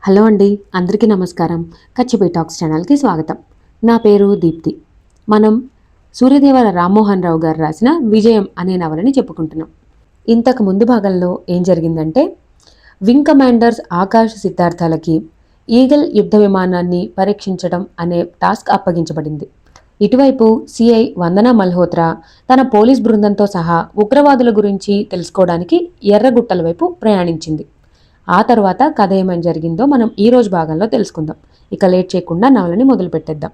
Hello అండి, అందరికీ నమస్కారం. కచ్చిపే టాక్స్ ఛానల్కి స్వాగతం. నా పేరు దీప్తి. మనం సూర్యదేవర రామ్మోహన్ రావు గారు రాసిన విజయం అనే నవలని చెప్పుకుంటున్నాం. ఇంతకు ముందు భాగంలో ఏం జరిగిందంటే, వింగ్ కమాండర్స్ ఆకాశ సిద్ధార్థాలకి ఈగల్ యుద్ధ విమానాన్ని పరీక్షించడం అనే టాస్క్ అప్పగించబడింది. ఇటువైపు సిఐ వందనా మల్హోత్రా తన పోలీస్ బృందంతో సహా ఉగ్రవాదుల గురించి తెలుసుకోవడానికి ఎర్రగుట్టల వైపు ప్రయాణించింది. ఆ తర్వాత కథ ఏమని జరిగిందో మనం ఈరోజు భాగంలో తెలుసుకుందాం. ఇక లేట్ చేయకుండా నవలని మొదలు పెట్టేద్దాం.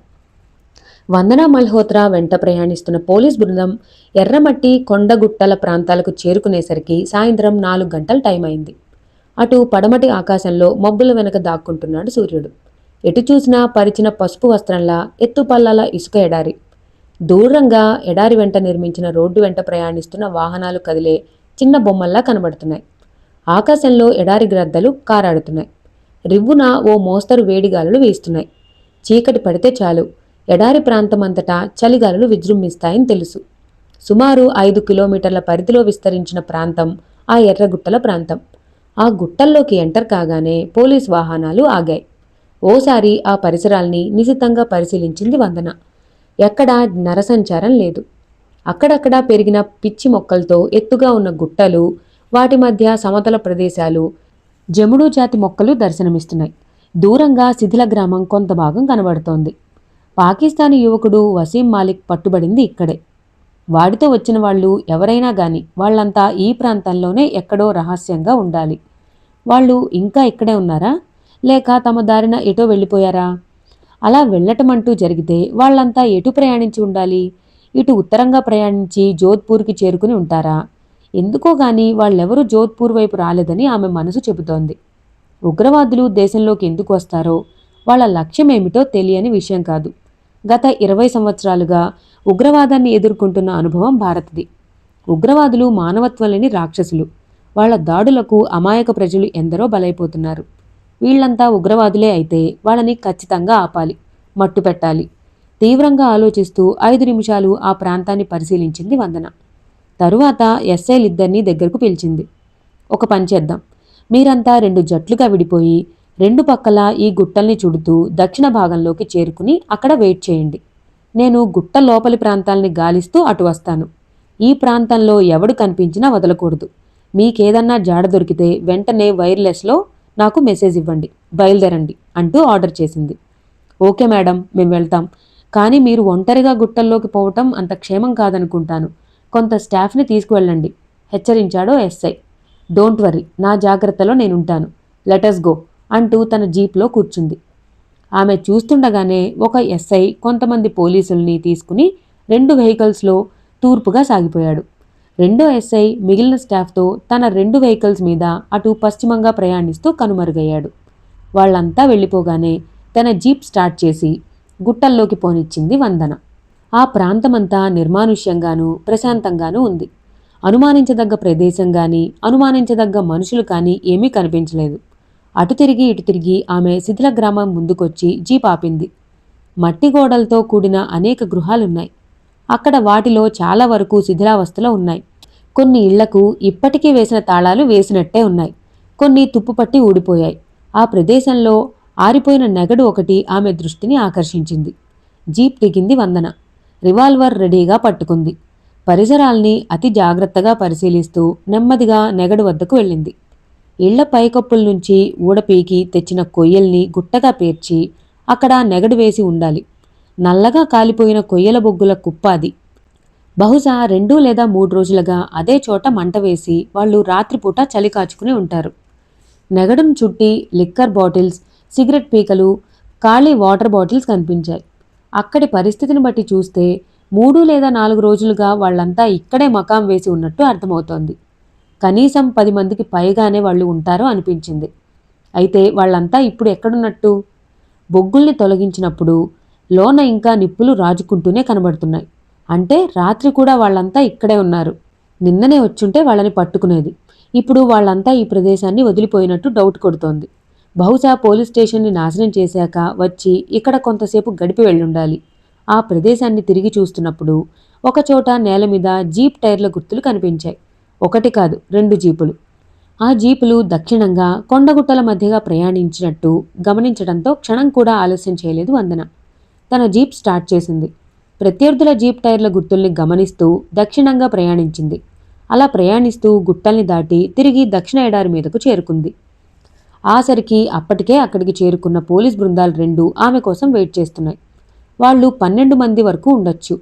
వందనా మల్హోత్రా వెంట ప్రయాణిస్తున్న పోలీస్ బృందం ఎర్రమట్టి కొండగుట్టల ప్రాంతాలకు చేరుకునేసరికి సాయంత్రం 4 గంటల టైం అయింది. అటు పడమటి ఆకాశంలో మబ్బుల వెనక దాక్కుంటున్నాడు సూర్యుడు. ఎటు చూసినా పరిచిన పసుపు వస్త్రంలా ఎత్తుపల్లాల ఇసుక ఎడారి. దూరంగా ఎడారి వెంట నిర్మించిన రోడ్డు వెంట ప్రయాణిస్తున్న వాహనాలు కదిలే చిన్న బొమ్మల్లా కనబడుతున్నాయి. ఆకాశంలో ఎడారి గ్రద్దలు కారాడుతున్నాయి. రివ్వున ఓ మోస్తరు వేడిగాలులు వీస్తున్నాయి. చీకటి పడితే చాలు ఎడారి ప్రాంతమంతటా చలిగాలులు విజృంభిస్తాయని తెలుసు. సుమారు 5 కిలోమీటర్ల పరిధిలో విస్తరించిన ప్రాంతం ఆ ఎర్రగుట్టల ప్రాంతం. ఆ గుట్టల్లోకి ఎంటర్ కాగానే పోలీస్ వాహనాలు ఆగాయి. ఓసారి ఆ పరిసరాల్ని నిశితంగా పరిశీలించింది వందన. ఎక్కడా నరసంచారం లేదు. అక్కడక్కడా పెరిగిన పిచ్చి మొక్కలతో ఎత్తుగా ఉన్న గుట్టలు, వాటి మధ్య సమతల ప్రదేశాలు, జముడు జాతి మొక్కలు దర్శనమిస్తున్నాయి. దూరంగా శిథిల గ్రామం కొంత భాగం కనబడుతోంది. పాకిస్తానీ యువకుడు వసీం మాలిక్ పట్టుబడింది ఇక్కడే. వాడితో వచ్చిన వాళ్ళు ఎవరైనా గాని వాళ్ళంతా ఈ ప్రాంతంలోనే ఎక్కడో రహస్యంగా ఉండాలి. వాళ్ళు ఇంకా ఇక్కడే ఉన్నారా, లేక తమ దారిన ఎటో వెళ్ళిపోయారా? అలా వెళ్ళటమంటూ జరిగితే వాళ్ళంతా ఎటు ప్రయాణించి ఉండాలి? ఇటు ఉత్తరంగా ప్రయాణించి జోధ్పూర్కి చేరుకుని ఉంటారా? ఎందుకో గాని వాళ్ళెవరూ జోధ్పూర్ వైపు రాలేదని ఆమె మనసు చెబుతోంది. ఉగ్రవాదులు దేశంలోకి ఎందుకు వస్తారో, వాళ్ళ లక్ష్యమేమిటో తెలియని విషయం కాదు. గత 20 సంవత్సరాలుగా ఉగ్రవాదాన్ని ఎదుర్కొంటున్న అనుభవం భారత్ది. ఉగ్రవాదులు మానవత్వం లేని రాక్షసులు. వాళ్ళ దాడులకు అమాయక ప్రజలు ఎందరో బలైపోతున్నారు. వీళ్లంతా ఉగ్రవాదులే అయితే వాళ్ళని ఖచ్చితంగా ఆపాలి, మట్టుపెట్టాలి. తీవ్రంగా ఆలోచిస్తూ 5 నిమిషాలు ఆ ప్రాంతాన్ని పరిశీలించింది వందన. తరువాత ఎస్ఐలిద్దరినీ దగ్గరకు పిలిచింది. ఒక పని చేద్దాం. మీరంతా 2 జట్లుగా విడిపోయి 2 పక్కల ఈ గుట్టల్ని చుడుతూ దక్షిణ భాగంలోకి చేరుకుని అక్కడ వెయిట్ చేయండి. నేను గుట్ట లోపలి ప్రాంతాల్ని గాలిస్తూ అటు వస్తాను. ఈ ప్రాంతంలో ఎవడు కనిపించినా వదలకూడదు. మీకేదన్నా జాడ దొరికితే వెంటనే వైర్లెస్లో నాకు మెసేజ్ ఇవ్వండి. బయలుదేరండి అంటూ ఆర్డర్ చేసింది. ఓకే మేడం, మేము వెళ్తాం. కానీ మీరు ఒంటరిగా గుట్టల్లోకి పోవటం అంత క్షేమం కాదనుకుంటాను. కొంత స్టాఫ్ని తీసుకువెళ్ళండి హెచ్చరించాడో ఎస్ఐ. డోంట్ వర్రీ, నా జాగ్రత్తలో నేనుంటాను. లెటస్ గో అంటూ తన జీప్లో కూర్చుంది. ఆమె చూస్తుండగానే ఒక ఎస్ఐ కొంతమంది పోలీసుల్ని తీసుకుని 2 వెహికల్స్లో తూర్పుగా సాగిపోయాడు. రెండో ఎస్ఐ మిగిలిన స్టాఫ్తో తన 2 వెహికల్స్ మీద అటు పశ్చిమంగా ప్రయాణిస్తూ కనుమరుగయ్యాడు. వాళ్లంతా వెళ్ళిపోగానే తన జీప్ స్టార్ట్ చేసి గుట్టల్లోకి పోనిచ్చింది వందన. ఆ ప్రాంతమంతా నిర్మానుష్యంగానూ ప్రశాంతంగానూ ఉంది. అనుమానించదగ్గ ప్రదేశం గాని, అనుమానించదగ్గ మనుషులు కానీ ఏమీ కనిపించలేదు. అటు తిరిగి ఇటు తిరిగి ఆమె శిథిల గ్రామం ముందుకొచ్చి జీప్ ఆపింది. మట్టి గోడలతో కూడిన అనేక గృహాలున్నాయి. అక్కడ వాటిలో చాలా వరకు శిథిలావస్థలో ఉన్నాయి. కొన్ని ఇళ్లకు ఇప్పటికీ వేసిన తాళాలు వేసినట్టే ఉన్నాయి. కొన్ని తుప్పుపట్టి ఊడిపోయాయి. ఆ ప్రదేశంలో ఆరిపోయిన నెగడు ఒకటి ఆమె దృష్టిని ఆకర్షించింది. జీప్ దిగింది వందన. రివాల్వర్ రెడీగా పట్టుకుంది. పరిసరాల్ని అతి జాగ్రత్తగా పరిశీలిస్తూ నెమ్మదిగా నెగడు వద్దకు వెళ్ళింది. ఇళ్ల పైకప్పుల నుంచి ఊడపీకి తెచ్చిన కొయ్యల్ని గుట్టగా పేర్చి అక్కడ నెగడు వేసి ఉండాలి. నల్లగా కాలిపోయిన కొయ్యల బొగ్గుల కుప్ప అది. బహుశా 2 లేదా 3 రోజులుగా అదే చోట మంట వేసి వాళ్ళు రాత్రిపూట చలి కాచుకుని ఉంటారు. నెగడును చుట్టి లిక్కర్ బాటిల్స్, సిగరెట్ పీకలు, ఖాళీ వాటర్ బాటిల్స్ కనిపించాయి. అక్కడి పరిస్థితిని బట్టి చూస్తే 3 లేదా 4 రోజులుగా వాళ్లంతా ఇక్కడే మకాం వేసి ఉన్నట్టు అర్థమవుతోంది. కనీసం 10 మందికి పైగానే వాళ్ళు ఉంటారో అనిపించింది. అయితే వాళ్లంతా ఇప్పుడు ఎక్కడున్నట్టు? బొగ్గుల్ని తొలగించినప్పుడు లోన ఇంకా నిప్పులు రాజుకుంటూనే కనబడుతున్నాయి. అంటే రాత్రి కూడా వాళ్లంతా ఇక్కడే ఉన్నారు. నిన్ననే వచ్చుంటే వాళ్ళని పట్టుకునేది. ఇప్పుడు వాళ్లంతా ఈ ప్రదేశాన్ని వదిలిపోయినట్టు డౌట్ కొడుతోంది. బహుశా పోలీస్ స్టేషన్ని నాశనం చేశాక వచ్చి ఇక్కడ కొంతసేపు గడిపి వెళ్ళుండాలి. ఆ ప్రదేశాన్ని తిరిగి చూస్తున్నప్పుడు ఒకచోట నేల మీద జీప్ టైర్ల గుర్తులు కనిపించాయి. ఒకటి కాదు, 2 జీపులు. ఆ జీపులు దక్షిణంగా కొండగుట్టల మధ్యగా ప్రయాణించినట్టు గమనించడంతో క్షణం కూడా ఆలస్యం చేయలేదు వందన. తన జీప్ స్టార్ట్ చేసింది. ప్రత్యర్థుల జీప్ టైర్ల గుర్తుల్ని గమనిస్తూ దక్షిణంగా ప్రయాణించింది. అలా ప్రయాణిస్తూ గుట్టల్ని దాటి తిరిగి దక్షిణ ఎడారి మీదకు చేరుకుంది. ఆసరికి అప్పటికే అక్కడికి చేరుకున్న పోలీస్ బృందాలు 2 ఆమె కోసం వెయిట్ చేస్తున్నాయి. వాళ్ళు 12 మంది వరకు ఉండొచ్చు.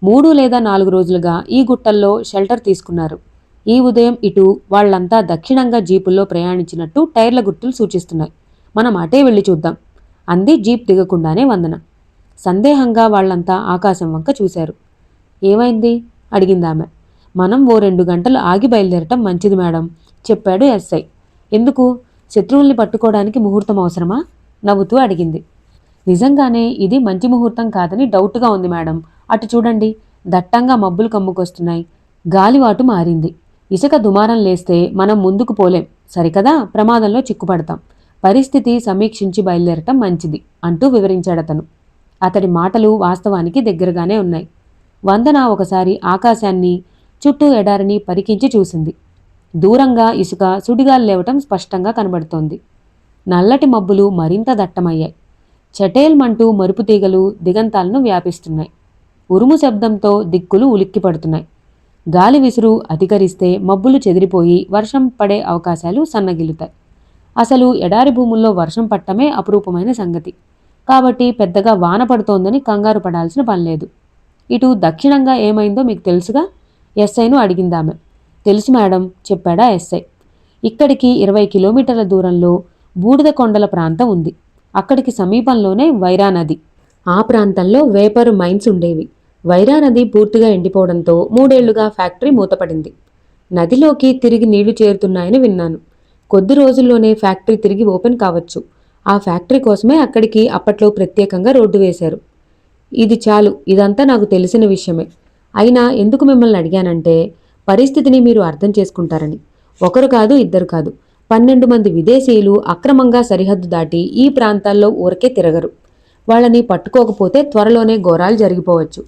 3 లేదా 4 రోజులుగా ఈ గుట్టల్లో షెల్టర్ తీసుకున్నారు. ఈ ఉదయం ఇటు వాళ్లంతా దక్షిణంగా జీపుల్లో ప్రయాణించినట్టు టైర్ల గుర్తులు సూచిస్తున్నాయి. మనం అటే వెళ్ళి చూద్దాం అంది జీప్ దిగకుండానే వందన. సందేహంగా వాళ్లంతా ఆకాశం వంక చూశారు. ఏమైంది అడిగిందామె. మనం ఓ 2 గంటలు ఆగి బయలుదేరటం మంచిది మేడం చెప్పాడు ఎస్ఐ. ఎందుకు? శత్రువుల్ని పట్టుకోవడానికి ముహూర్తం అవసరమా? నవ్వుతూ అడిగింది. నిజంగానే ఇది మంచి ముహూర్తం కాదని డౌట్గా ఉంది మేడం. అటు చూడండి, దట్టంగా మబ్బులు కమ్ముకొస్తున్నాయి. గాలివాటు మారింది. ఇసుక దుమారం లేస్తే మనం ముందుకు పోలేం సరికదా, ప్రమాదంలో చిక్కుపడతాం. పరిస్థితి సమీక్షించి బయలుదేరటం మంచిది అంటూ వివరించాడతను. అతడి మాటలు వాస్తవానికి దగ్గరగానే ఉన్నాయి. వందన ఒకసారి ఆకాశాన్ని చుట్టూ ఎడారిని పరికించి చూసింది. దూరంగా ఇసుక సుడిగాలు లేవటం స్పష్టంగా కనబడుతోంది. నల్లటి మబ్బులు మరింత దట్టమయ్యాయి. చటేల్మంటూ మరుపు తీగలు దిగంతాలను వ్యాపిస్తున్నాయి. ఉరుము శబ్దంతో దిక్కులు ఉలిక్కిపడుతున్నాయి. గాలి విసురు అధికరిస్తే మబ్బులు చెదిరిపోయి వర్షం పడే అవకాశాలు సన్నగిల్లుతాయి. అసలు ఎడారి భూముల్లో వర్షం పట్టమే అపురూపమైన సంగతి. కాబట్టి పెద్దగా వాన పడుతోందని కంగారు పడాల్సిన పనిలేదు. ఇటు దక్షిణంగా ఏమైందో మీకు తెలుసుగా? ఎస్ఐను అడిగిందామె. తెలుసు మేడం చెప్పాడా ఎస్ఐ. ఇక్కడికి 20 కిలోమీటర్ల దూరంలో బూడిద కొండల ప్రాంతం ఉంది. అక్కడికి సమీపంలోనే వైరా నది. ఆ ప్రాంతంలో వేపర్ మైన్స్ ఉండేవి. వైరా నది పూర్తిగా ఎండిపోవడంతో 3 ఏళ్లుగా ఫ్యాక్టరీ మూతపడింది. నదిలోకి తిరిగి నీళ్లు చేరుతున్నాయని విన్నాను. కొద్ది రోజుల్లోనే ఫ్యాక్టరీ తిరిగి ఓపెన్ కావచ్చు. ఆ ఫ్యాక్టరీ కోసమే అక్కడికి అప్పట్లో ప్రత్యేకంగా రోడ్డు వేశారు. ఇది చాలు, ఇదంతా నాకు తెలిసిన విషయమే. అయినా ఎందుకు మిమ్మల్ని అడిగానంటే పరిస్థితిని మీరు అర్థం చేసుకుంటారని. ఒకరు కాదు, ఇద్దరు కాదు, 12 మంది విదేశీయులు అక్రమంగా సరిహద్దు దాటి ఈ ప్రాంతాల్లో ఊరకే తిరగరు. వాళ్ళని పట్టుకోకపోతే త్వరలోనే ఘోరాలు జరిగిపోవచ్చు.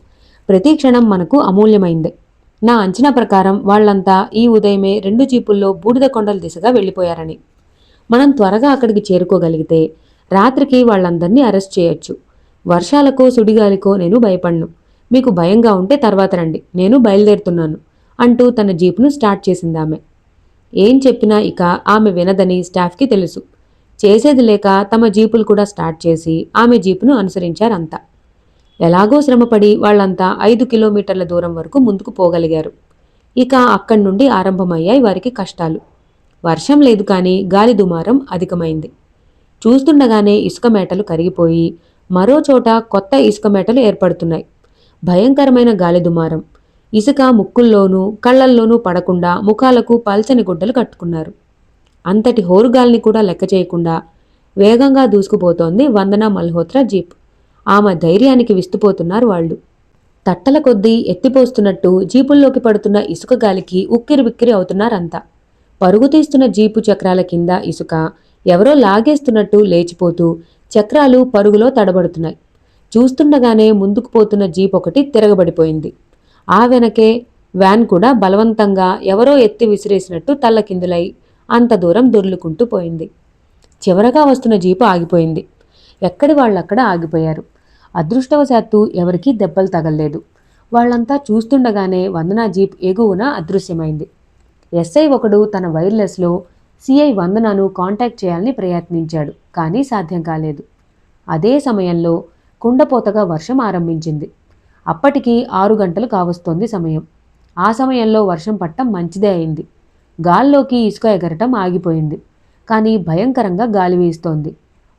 ప్రతి క్షణం మనకు అమూల్యమైందే. నా అంచనా ప్రకారం వాళ్లంతా ఈ ఉదయమే 2 జీపుల్లో బూడిద కొండల దిశగా వెళ్ళిపోయారని. మనం త్వరగా అక్కడికి చేరుకోగలిగితే రాత్రికి వాళ్ళందరినీ అరెస్ట్ చేయొచ్చు. వర్షాలకో సుడిగాలికో నేను భయపడ్ను. మీకు భయంగా ఉంటే తర్వాత రండి, నేను బయలుదేరుతున్నాను అంటూ తన జీపును స్టార్ట్ చేసిందామె. ఏం చెప్పినా ఇక ఆమె వినదని స్టాఫ్కి తెలుసు. చేసేది లేక తమ జీపులు కూడా స్టార్ట్ చేసి ఆమె జీపును అనుసరించారంతా. ఎలాగో శ్రమపడి వాళ్లంతా 5 కిలోమీటర్ల దూరం వరకు ముందుకు పోగలిగారు. ఇక అక్కడి నుండి ఆరంభమయ్యాయి వారికి కష్టాలు. వర్షం లేదు కానీ గాలి దుమారం అధికమైంది. చూస్తుండగానే ఇసుక మేటలు కరిగిపోయి మరో చోట కొత్త ఇసుక మేటలు ఏర్పడుతున్నాయి. భయంకరమైన గాలి దుమారం. ఇసుక ముక్కుల్లోనూ కళ్లల్లోనూ పడకుండా ముఖాలకు పల్చని గుడ్డలు కట్టుకున్నారు. అంతటి హోరుగాల్ని కూడా లెక్క చేయకుండా వేగంగా దూసుకుపోతోంది వందన మల్హోత్రా జీప్. ఆమె ధైర్యానికి విస్తుపోతున్నారు వాళ్ళు. తట్టల కొద్దీ ఎత్తిపోస్తున్నట్టు జీపుల్లోకి పడుతున్న ఇసుక గాలికి ఉక్కిరిబిక్కిరి అవుతున్నారంతా. పరుగు తీస్తున్న జీపు చక్రాల కింద ఇసుక ఎవరో లాగేస్తున్నట్టు లేచిపోతూ చక్రాలు పరుగులో తడబడుతున్నాయి. చూస్తుండగానే ముందుకు పోతున్న జీప్ ఒకటి తిరగబడిపోయింది. ఆ వెనకే వ్యాన్ కూడా బలవంతంగా ఎవరో ఎత్తి విసిరేసినట్టు తల్లకిందులై అంత దూరం దొర్లుకుంటూ పోయింది. చివరగా వస్తున్న జీపు ఆగిపోయింది. ఎక్కడి వాళ్ళక్కడ ఆగిపోయారు. అదృష్టవశాత్తు ఎవరికీ దెబ్బలు తగల్లేదు. వాళ్లంతా చూస్తుండగానే వందనా జీప్ ఎగువన అదృశ్యమైంది. ఎస్ఐ ఒకడు తన వైర్లెస్లో సిఐ వందనను కాంటాక్ట్ చేయాలని ప్రయత్నించాడు, కానీ సాధ్యం కాలేదు. అదే సమయంలో కుండపోతగా వర్షం ఆరంభించింది. అప్పటికి 6 గంటలు కావస్తోంది సమయం. ఆ సమయంలో వర్షం పట్టం మంచిదే అయింది. గాల్లోకి ఇసుక ఎగరటం ఆగిపోయింది. కానీ భయంకరంగా గాలి వీస్తోంది.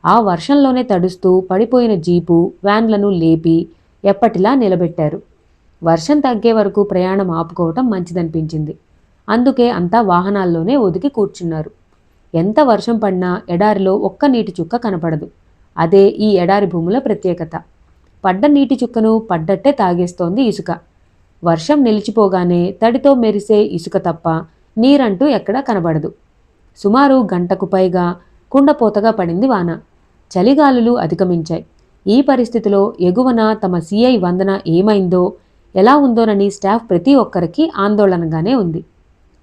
ఆ వర్షంలోనే తడుస్తూ పడిపోయిన జీపు వ్యాన్లను లేపి ఎప్పటిలా నిలబెట్టారు. వర్షం తగ్గే వరకు ప్రయాణం ఆపుకోవటం మంచిదనిపించింది. అందుకే అంతా వాహనాల్లోనే ఒదిగి కూర్చున్నారు. ఎంత వర్షం పడినా ఎడారిలో ఒక్క నీటి చుక్క కనపడదు. అదే ఈ ఎడారి భూముల ప్రత్యేకత. పడ్డ నీటి చుక్కను పడ్డట్టే తాగేస్తోంది ఇసుక. వర్షం నిలిచిపోగానే తడితో మెరిసే ఇసుక తప్ప నీరంటూ ఎక్కడా కనబడదు. సుమారు గంటకు పైగా కుండపోతగా పడింది వాన. చలిగాలులు అధిగమించాయి. ఈ పరిస్థితిలో ఎగువన తమ సిఐ వందన ఏమైందో ఎలా ఉందోనని స్టాఫ్ ప్రతి ఒక్కరికి ఆందోళనగానే ఉంది.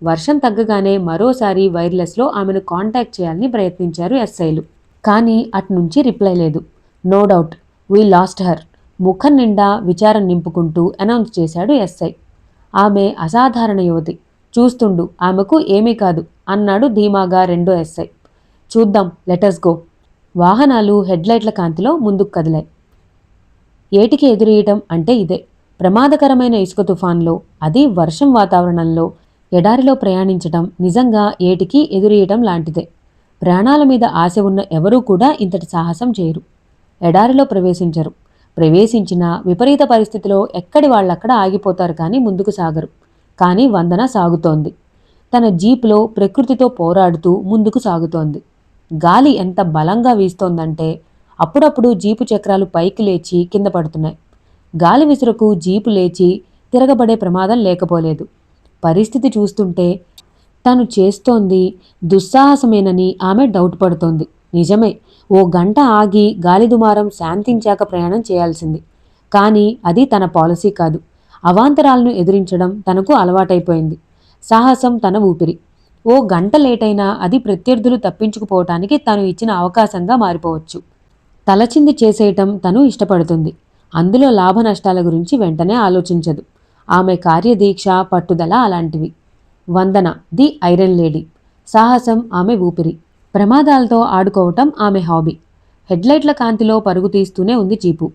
వర్షం తగ్గగానే మరోసారి వైర్లెస్లో ఆమెను కాంటాక్ట్ చేయాలని ప్రయత్నించారు ఎస్ఐలు. కానీ అట్నుంచి రిప్లై లేదు. No doubt we lost her, ముఖం నిండా విచారం నింపుకుంటూ అనౌన్స్ చేశాడు ఎస్ఐ. ఆమె అసాధారణ యువతి, చూస్తుండు, ఆమెకు ఏమీ కాదు అన్నాడు ధీమాగా రెండో ఎస్ఐ. చూద్దాం, లెటస్ గో. వాహనాలు హెడ్లైట్ల కాంతిలో ముందుకు కదిలాయి. ఏటికి ఎదురీయటం అంటే ఇదే. ప్రమాదకరమైన ఇసుక తుఫాన్లో, అది వర్షం వాతావరణంలో ఎడారిలో ప్రయాణించటం నిజంగా ఏటికి ఎదురీయటం లాంటిదే. ప్రాణాల మీద ఆశ ఉన్న ఎవరూ కూడా ఇంతటి సాహసం చేయరు. ఎడారిలో ప్రవేశించరు. ప్రవేశించిన విపరీత పరిస్థితిలో ఎక్కడి వాళ్ళక్కడ ఆగిపోతారు కానీ ముందుకు సాగరు. కానీ వందన సాగుతోంది. తన జీప్లో ప్రకృతితో పోరాడుతూ ముందుకు సాగుతోంది. గాలి ఎంత బలంగా వీస్తోందంటే అప్పుడప్పుడు జీపు చక్రాలు పైకి లేచి కింద పడుతున్నాయి. గాలి విసురకు జీపు లేచి తిరగబడే ప్రమాదం లేకపోలేదు. పరిస్థితి చూస్తుంటే తను చేస్తోంది దుస్సాహసమేనని ఆమె డౌట్ పడుతోంది. నిజమే, ఓ గంట ఆగి గాలి దుమారం శాంతించాక ప్రయాణం చేయాల్సింది. కానీ అది తన పాలసీ కాదు. అవాంతరాలను ఎదిరించడం తనకు అలవాటైపోయింది. సాహసం తన ఊపిరి. ఓ గంట లేటైనా అది ప్రత్యర్థులు తప్పించుకుపోవటానికి తను ఇచ్చిన అవకాశంగా మారిపోవచ్చు. తలచింది చేసేయటం తను ఇష్టపడుతుంది. అందులో లాభ నష్టాల గురించి వెంటనే ఆలోచించదు. ఆమె కార్యదీక్ష, పట్టుదల అలాంటివి. వందన ది ఐరన్ లేడీ. సాహసం ఆమె ఊపిరి. ప్రమాదాలతో ఆడుకోవటం ఆమె హాబీ. హెడ్లైట్ల కాంతిలో పరుగు తీస్తూనే ఉంది జీపు.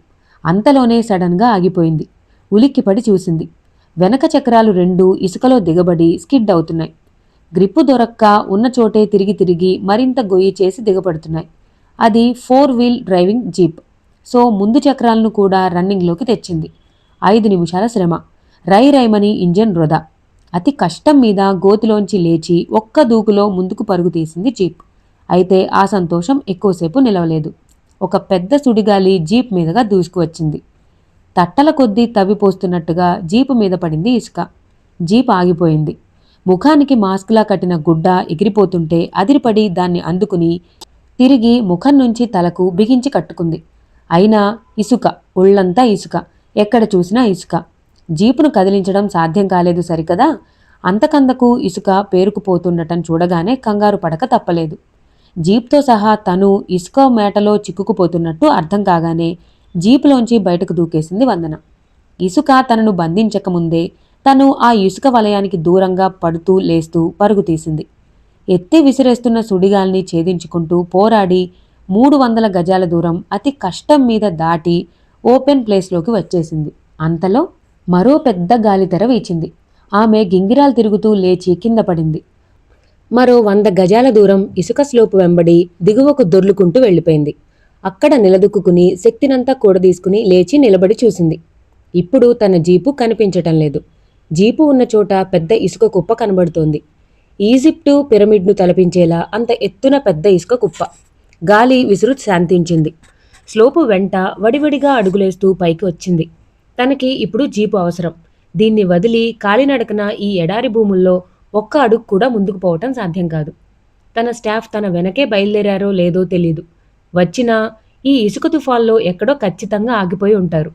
అంతలోనే సడన్గా ఆగిపోయింది. ఉలిక్కిపడి చూసింది. వెనక చక్రాలు రెండూ ఇసుకలో దిగబడి స్కిడ్ అవుతున్నాయి. గ్రిప్పు దొరక్క ఉన్న చోటే తిరిగి తిరిగి మరింత గొయ్యి చేసి దిగబడుతున్నాయి. అది 4 వీల్ డ్రైవింగ్ జీప్. సో ముందు చక్రాలను కూడా రన్నింగ్లోకి తెచ్చింది. 5 నిమిషాల శ్రమ. రైమని ఇంజన్ వృధా. అతి కష్టం మీద గోతిలోంచి లేచి ఒక్క దూకులో ముందుకు పరుగు తీసింది జీప్. అయితే ఆ సంతోషం ఎక్కువసేపు నిలవలేదు. ఒక పెద్ద సుడిగాలి జీప్ మీదుగా దూసుకువచ్చింది. తట్టల కొద్దీ తవ్విపోస్తున్నట్టుగా జీపు మీద పడింది ఇసుక. జీప్ ఆగిపోయింది. ముఖానికి మాస్క్లా కట్టిన గుడ్డ ఎగిరిపోతుంటే అదిరిపడి దాన్ని అందుకుని తిరిగి ముఖం నుంచి తలకు బిగించి కట్టుకుంది. అయినా ఇసుక, ఒళ్ళంతా ఇసుక, ఎక్కడ చూసినా ఇసుక. జీపును కదిలించడం సాధ్యం కాలేదు సరికదా. అంతకందకు ఇసుక పేరుకుపోతుండటం చూడగానే కంగారు పడక తప్పలేదు. జీప్తో సహా తను ఇసుక మేటలో చిక్కుకుపోతున్నట్టు అర్థం కాగానే జీపులోంచి బయటకు దూకేసింది వందన. ఇసుక తనను బంధించకముందే తను ఆ ఇసుక వలయానికి దూరంగా పడుతూ లేస్తూ పరుగు తీసింది. ఎత్తి విసిరేస్తున్న సుడిగాల్ని ఛేదించుకుంటూ పోరాడి 300 గజాల దూరం అతి కష్టం మీద దాటి ఓపెన్ ప్లేస్లోకి వచ్చేసింది. అంతలో మరో పెద్ద గాలితెర వీచింది. ఆమె గింగిరాలు తిరుగుతూ లేచి కింద పడింది. మరో 100 గజాల దూరం ఇసుక స్లోపు వెంబడి దిగువకు దొర్లుకుంటూ వెళ్ళిపోయింది. అక్కడ నిలదొక్కుని శక్తినంతా కూడదీసుకుని లేచి నిలబడి చూసింది. ఇప్పుడు తన జీపు కనిపించటం లేదు. జీపు ఉన్న చోట పెద్ద ఇసుక కుప్ప కనబడుతోంది. ఈజిప్టు పిరమిడ్ను తలపించేలా అంత ఎత్తున పెద్ద ఇసుక కుప్ప. గాలి విసురు శాంతించింది. స్లోపు వెంట వడివడిగా అడుగులేస్తూ పైకి వచ్చింది. తనకి ఇప్పుడు జీపు అవసరం. దీన్ని వదిలి కాలినడకన ఈ ఎడారి భూముల్లో ఒక్క అడుగు కూడా ముందుకు పోవటం సాధ్యం కాదు. తన స్టాఫ్ తన వెనకే బయలుదేరారో లేదో తెలీదు. వచ్చినా ఈ ఇసుక తుఫాల్లో ఎక్కడో ఖచ్చితంగా ఆగిపోయి ఉంటారు.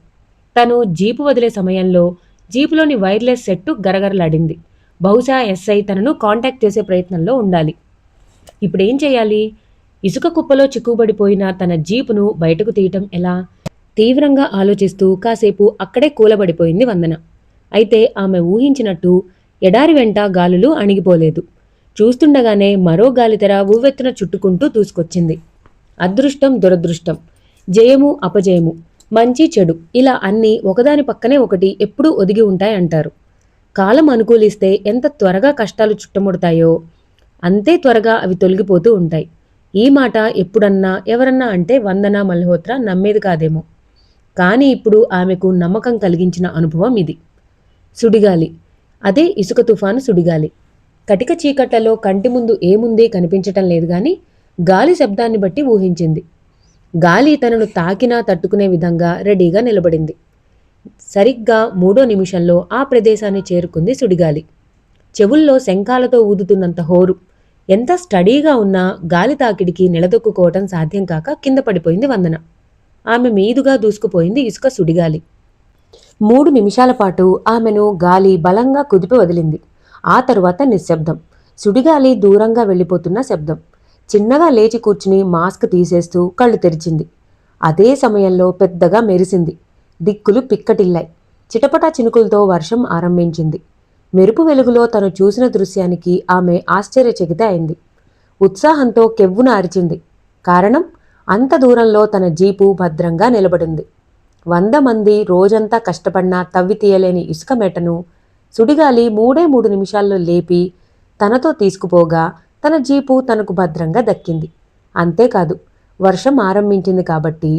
తను జీపు వదిలే సమయంలో జీపులోని వైర్లెస్ సెట్టు గరగరలాడింది. బహుశా ఎస్ఐ తనను కాంటాక్ట్ చేసే ప్రయత్నంలో ఉండాలి. ఇప్పుడేం చేయాలి? ఇసుక కుప్పలో చిక్కుబడిపోయిన తన జీపును బయటకు తీయటం ఎలా? తీవ్రంగా ఆలోచిస్తూ కాసేపు అక్కడే కూలబడిపోయింది వందన. అయితే ఆమె ఊహించినట్టు ఎడారి వెంట గాలులు అణిగిపోలేదు. చూస్తుండగానే మరో గాలితెర ఉవ్వెత్తున చుట్టుకుంటూ దూసుకొచ్చింది. అదృష్టం, దురదృష్టం, జయము, అపజయము, మంచి, చెడు, ఇలా అన్నీ ఒకదాని పక్కనే ఒకటి ఎప్పుడూ ఒదిగి ఉంటాయంటారు. కాలం అనుకూలిస్తే ఎంత త్వరగా కష్టాలు చుట్టుముడతాయో అంతే త్వరగా అవి తొలగిపోతూ ఉంటాయి. ఈ మాట ఎప్పుడన్నా ఎవరన్నా అంటే వందన మల్హోత్రా నమ్మేది కాదేమో. కానీ ఇప్పుడు ఆమెకు నమ్మకం కలిగించిన అనుభవం ఇది. సుడిగాలి. అదే ఇసుక తుఫాను సుడిగాలి. కటిక చీకట్లలో కంటి ముందు ఏముంది కనిపించటం లేదు గాని గాలి శబ్దాన్ని బట్టి ఊహించింది. గాలి తనను తాకినా తట్టుకునే విధంగా రెడీగా నిలబడింది. సరిగ్గా 3వ నిమిషంలో ఆ ప్రదేశాన్ని చేరుకుంది సుడిగాలి. చెవుల్లో శంఖాలతో ఊదుతున్నంత హోరు. ఎంత స్టడీగా ఉన్నా గాలి తాకిడికి నిలదొక్కుకోవటం సాధ్యం కాక కింద పడిపోయింది వందన. ఆమె మీదుగా దూసుకుపోయింది ఇసుక సుడిగాలి. 3 నిమిషాల పాటు ఆమెను గాలి బలంగా కుదిపి వదిలింది. ఆ తరువాత నిశ్శబ్దం. సుడిగాలి దూరంగా వెళ్ళిపోతున్న శబ్దం. చిన్నగా లేచి కూర్చుని మాస్క్ తీసేస్తూ కళ్ళు తెరిచింది. అదే సమయంలో పెద్దగా మెరిసింది. దిక్కులు పిక్కటిల్లాయి. చిటపటా చినుకులతో వర్షం ఆరంభించింది. మెరుపు వెలుగులో తను చూసిన దృశ్యానికి ఆమె ఆశ్చర్యచకిత అయింది. ఉత్సాహంతో కెవ్వున అరిచింది. కారణం, అంత దూరంలో తన జీపు భద్రంగా నిలబడింది. 100 మంది రోజంతా కష్టపడినా తవ్వి తీయలేని ఇసుక మెటను సుడిగాలి 3 నిమిషాల్లో లేపి తనతో తీసుకుపోగా తన జీపు తనకు భద్రంగా దక్కింది. అంతేకాదు, వర్షం ఆరంభించింది కాబట్టి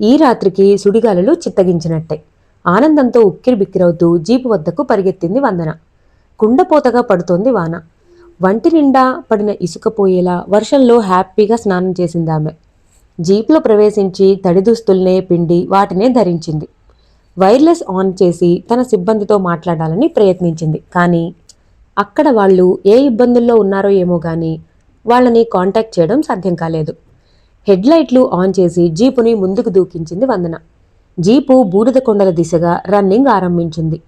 ఈ రాత్రికి సుడిగాలులు చిత్తగించినట్టే. ఆనందంతో ఉక్కిరిబిక్కిరవుతూ జీపు వద్దకు పరిగెత్తింది వందన. కుండపోతగా పడుతోంది వాన. వంటి నిండా పడిన ఇసుక పోయేలా వర్షంలో హ్యాపీగా స్నానం చేసిందామె. జీపులో ప్రవేశించి తడి దుస్తుల్నే పిండి వాటినే ధరించింది. వైర్లెస్ ఆన్ చేసి తన సిబ్బందితో మాట్లాడాలని ప్రయత్నించింది. కానీ అక్కడ వాళ్ళు ఏ ఇబ్బందుల్లో ఉన్నారో ఏమో గానీ వాళ్ళని కాంటాక్ట్ చేయడం సాధ్యం కాలేదు. హెడ్లైట్లు ఆన్ చేసి జీపుని ముందుకు దూకించింది వందన. జీపు బూడిద కొండల దిశగా రన్నింగ్ ఆరంభించింది.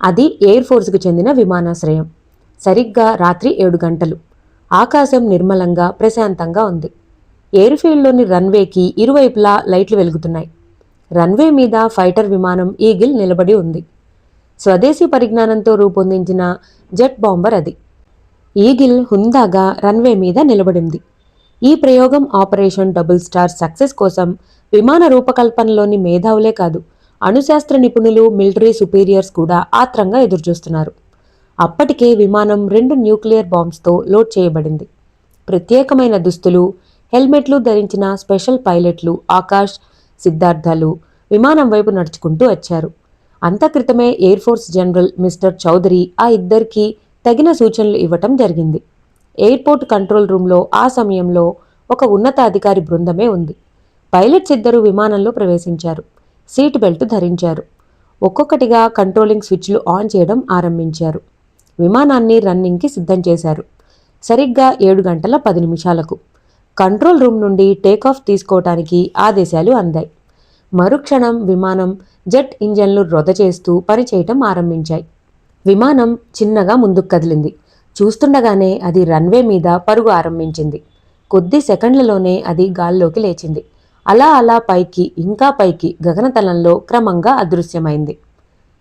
అది ఎయిర్ ఫోర్స్కు చెందిన విమానాశ్రయం. సరిగ్గా రాత్రి 7 గంటలు. ఆకాశం నిర్మలంగా ప్రశాంతంగా ఉంది. ఎయిర్ఫీల్డ్లోని రన్వేకి ఇరువైపులా లైట్లు వెలుగుతున్నాయి. రన్వే మీద ఫైటర్ విమానం ఈగిల్ నిలబడి ఉంది. స్వదేశీ పరిజ్ఞానంతో రూపొందించిన జెట్ బాంబర్ అది. ఈగిల్ హుందాగా రన్వే మీద నిలబడింది. ఈ ప్రయోగం ఆపరేషన్ డబుల్ స్టార్ సక్సెస్ కోసం విమాన రూపకల్పనలోని మేధావులే కాదు, అణుశాస్త్ర నిపుణులు, మిలిటరీ సుపీరియర్స్ కూడా ఆత్రంగా ఎదురుచూస్తున్నారు. అప్పటికే విమానం 2 న్యూక్లియర్ బాంబ్స్తో లోడ్ చేయబడింది. ప్రత్యేకమైన దుస్తులు, హెల్మెట్లు ధరించిన స్పెషల్ పైలట్లు ఆకాష్, సిద్ధార్థలు విమానం వైపు నడుచుకుంటూ వచ్చారు. అంత క్రితమే air force general mister Chaudhary ఆ ఇద్దరికీ తగిన సూచనలు ఇవ్వటం జరిగింది. ఎయిర్పోర్ట్ కంట్రోల్ రూమ్లో ఆ సమయంలో ఒక ఉన్నతాధికారి బృందమే ఉంది. పైలట్స్ ఇద్దరు విమానంలో ప్రవేశించారు. సీట్ బెల్ట్ ధరించారు. ఒక్కొక్కటిగా కంట్రోలింగ్ స్విచ్లు ఆన్ చేయడం ఆరంభించారు. విమానాన్ని రన్నింగ్కి సిద్ధం చేశారు. సరిగ్గా 7 గంటల 10 నిమిషాలకు కంట్రోల్ రూమ్ నుండి టేకాఫ్ తీసుకోవటానికి ఆదేశాలు అందాయి. మరుక్షణం విమానం జెట్ ఇంజన్లు రొద చేస్తూ పనిచేయటం ఆరంభించాయి. విమానం చిన్నగా ముందుకు కదిలింది. చూస్తుండగానే అది రన్వే మీద పరుగు ఆరంభించింది. కొద్ది సెకండ్లలోనే అది గాల్లోకి లేచింది. అలా అలా పైకి, ఇంకా పైకి గగనతలంలో క్రమంగా అదృశ్యమైంది.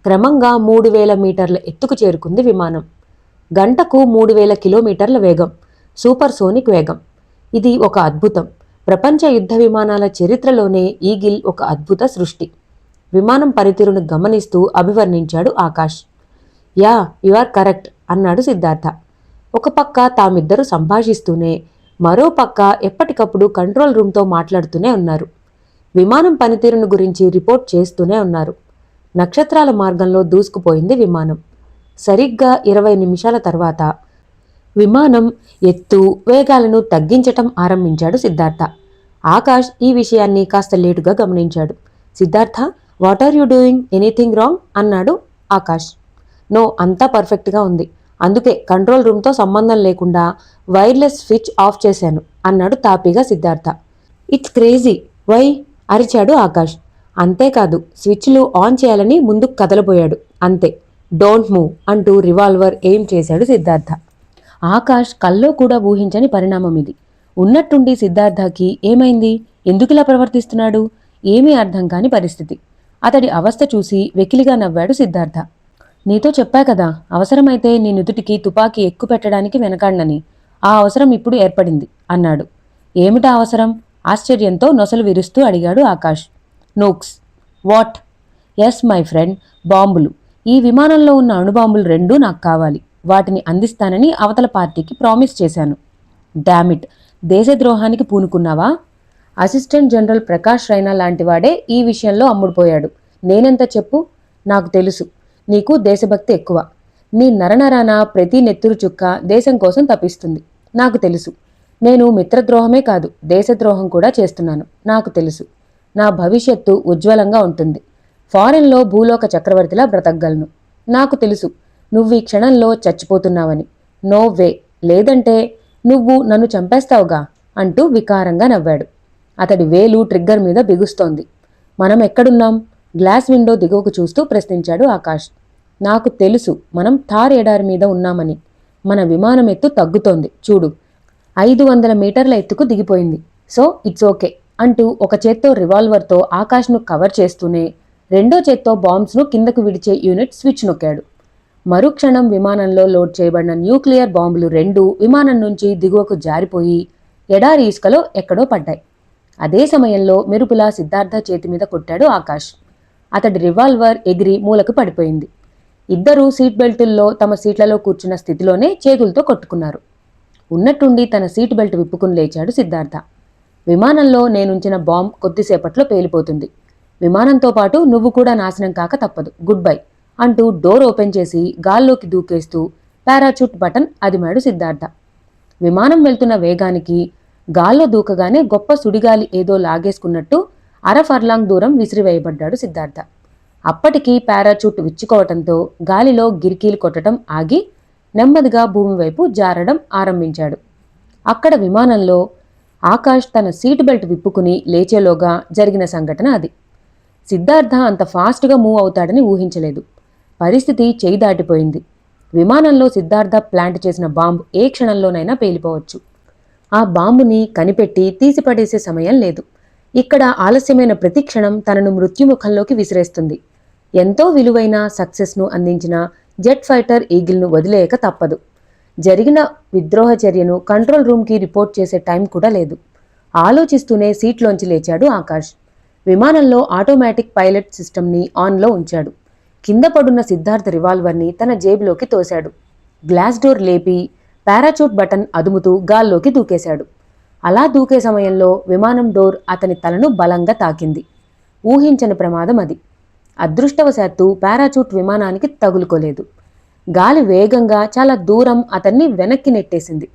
క్రమంగా 3000 మీటర్ల ఎత్తుకు చేరుకుంది విమానం. గంటకు 3000 కిలోమీటర్ల వేగం, సూపర్ సోనిక్ వేగం. ఇది ఒక అద్భుతం. ప్రపంచ యుద్ధ విమానాల చరిత్రలోనే ఈగిల్ ఒక అద్భుత సృష్టి. విమానం పనితీరును గమనిస్తూ అభివర్ణించాడు Akash. Yeah, you are correct అన్నాడు సిద్ధార్థ. ఒక పక్క తామిద్దరూ సంభాషిస్తూనే, మరో పక్క ఎప్పటికప్పుడు కంట్రోల్ రూమ్తో మాట్లాడుతూనే ఉన్నారు. విమానం పనితీరును గురించి రిపోర్ట్ చేస్తూనే ఉన్నారు. నక్షత్రాల మార్గంలో దూసుకుపోయింది విమానం. సరిగ్గా 20 నిమిషాల తర్వాత విమానం ఎత్తు, వేగాలను తగ్గించటం ఆరంభించాడు సిద్ధార్థ. ఆకాష్ ఈ విషయాన్ని కాస్త లేటుగా గమనించాడు. Siddhartha, what are you doing? Anything wrong అన్నాడు ఆకాష్. నో, అంతా పర్ఫెక్ట్గా ఉంది. అందుకే కంట్రోల్ రూమ్తో సంబంధం లేకుండా వైర్లెస్ స్విచ్ ఆఫ్ చేశాను అన్నాడు తాపీగా సిద్ధార్థ. It's crazy, why? అరిచాడు ఆకాష్. అంతేకాదు, స్విచ్లు ఆన్ చేయాలని ముందుకు కదలబోయాడు. అంతే, డోంట్ మూవ్ అంటూ రివాల్వర్ ఎయిమ్ చేశాడు సిద్ధార్థ. ఆకాష్ కల్లో కూడా ఊహించని పరిణామం ఇది. ఉన్నట్టుండి సిద్ధార్థకి ఏమైంది? ఎందుకిలా ప్రవర్తిస్తున్నాడు? ఏమీ అర్థం కాని పరిస్థితి. అతడి అవస్థ చూసి వెకిలిగా నవ్వాడు సిద్ధార్థ. నీతో చెప్పా కదా, అవసరమైతే నీ నుదుటికి తుపాకీ ఎక్కుపెట్టడానికి వెనకాడనని. ఆ అవసరం ఇప్పుడు ఏర్పడింది అన్నాడు. ఏమిటా అవసరం? ఆశ్చర్యంతో నొసలు విరుస్తూ అడిగాడు Akash. Nukes. What? Yes my friend, బాంబులు. ఈ విమానంలో ఉన్న అణుబాంబులు 2 నాకు కావాలి. వాటిని అందిస్తానని అవతల పార్టీకి ప్రామిస్ చేశాను. డామిట్, దేశద్రోహానికి పూనుకున్నావా? అసిస్టెంట్ జనరల్ ప్రకాష్ రైనా లాంటివాడే ఈ విషయంలో అమ్ముడుపోయాడు. నేనెంత చెప్పు? నాకు తెలుసు నీకు దేశభక్తి ఎక్కువ. నీ నరనరాన ప్రతి నెత్తురు చుక్క దేశం కోసం తప్పిస్తుంది. నాకు తెలుసు. నేను మిత్రద్రోహమే కాదు, దేశద్రోహం కూడా చేస్తున్నాను. నాకు తెలుసు. నా భవిష్యత్తు ఉజ్వలంగా ఉంటుంది. ఫారెన్లో భూలోక చక్రవర్తిలా బ్రతకగలను. నాకు తెలుసు నువ్వు ఈ క్షణంలో చచ్చిపోతున్నావని. నో వే, లేదంటే నువ్వు నన్ను చంపేస్తావుగా అంటూ వికారంగా నవ్వాడు. అతడి వేలు ట్రిగ్గర్ మీద బిగుస్తోంది. మనం ఎక్కడున్నాం? గ్లాస్ విండో దిగువకు చూస్తూ ప్రశ్నించాడు ఆకాష్. నాకు తెలుసు మనం థార్ ఎడారి మీద ఉన్నామని. మన విమానం ఎత్తు తగ్గుతోంది చూడు. 500 మీటర్ల ఎత్తుకు దిగిపోయింది. సో ఇట్స్ ఓకే అంటూ ఒక చేత్తో రివాల్వర్తో ఆకాష్ను కవర్ చేస్తూనే రెండో చేత్తో బాంబ్స్ను కిందకు విడిచే యూనిట్ స్విచ్ నొక్కాడు. మరుక్షణం విమానంలో లోడ్ చేయబడిన న్యూక్లియర్ బాంబులు 2 విమానం నుంచి దిగువకు జారిపోయి ఎడారి ఇసుకలో ఎక్కడో పడ్డాయి. అదే సమయంలో మెరుపులా సిద్ధార్థ చేతి మీద కొట్టాడు ఆకాష్. అతడి రివాల్వర్ ఎగిరి మూలకు పడిపోయింది. ఇద్దరూ సీట్ బెల్టుల్లో తమ సీట్లలో కూర్చున్న స్థితిలోనే చేతులతో కొట్టుకున్నారు. ఉన్నట్టుండి తన సీట్ బెల్ట్ విప్పుకుని లేచాడు సిద్ధార్థ. విమానంలో నేనుంచిన బాంబ్ కొద్దిసేపట్లో పేలిపోతుంది. విమానంతో పాటు నువ్వు కూడా నాశనం కాక తప్పదు. గుడ్ బై అంటూ డోర్ ఓపెన్ చేసి గాల్లోకి దూకేస్తూ పారాచూట్ బటన్ అదిమాడు సిద్ధార్థ. విమానం వెళ్తున్న వేగానికి గాల్లో దూకగానే గొప్ప సుడిగాలి ఏదో లాగేసుకున్నట్టు ఫర్లాంగ్ దూరం విసిరివేయబడ్డాడు సిద్ధార్థ. అప్పటికి పారాచూట్ విచ్చుకోవటంతో గాలిలో గిరికీలు కొట్టడం ఆగి నెమ్మదిగా భూమి వైపు జారడం ఆరంభించాడు. అక్కడ విమానంలో ఆకాష్ తన సీట్ బెల్ట్ విప్పుకుని లేచేలోగా జరిగిన సంఘటన అది. సిద్ధార్థ అంత ఫాస్ట్గా మూవ్ అవుతాడని ఊహించలేదు. పరిస్థితి చేయి దాటిపోయింది. విమానంలో సిద్ధార్థ ప్లాంట్ చేసిన బాంబు ఏ క్షణంలోనైనా పేలిపోవచ్చు. ఆ బాంబుని కనిపెట్టి తీసిపడేసే సమయం లేదు. ఇక్కడ ఆలస్యమైన ప్రతి క్షణం తనను మృత్యుముఖంలోకి విసిరేస్తుంది. ఎంతో విలువైన సక్సెస్ను అందించిన జెట్ ఫైటర్ ఈగిల్ను వదిలేయక తప్పదు. జరిగిన విద్రోహ చర్యను కంట్రోల్ రూమ్కి రిపోర్ట్ చేసే టైం కూడా లేదు. ఆలోచిస్తూనే సీట్లోంచి లేచాడు ఆకాష్. విమానంలో ఆటోమేటిక్ పైలట్ సిస్టమ్ని ఆన్లో ఉంచాడు. కింద పడున్న సిద్ధార్థ రివాల్వర్ని తన జేబులోకి తోశాడు. గ్లాస్ డోర్ లేపి పారాచూట్ బటన్ అదుముతూ గాల్లోకి దూకేశాడు. అలా దూకే సమయంలో విమానం డోర్ అతని తలను బలంగా తాకింది. ఊహించని ప్రమాదం అది. అదృష్టవశాత్తు పారాచూట్ విమానానికి తగులుకోలేదు. గాలి వేగంగా చాలా దూరం అతన్ని వెనక్కి నెట్టేసింది.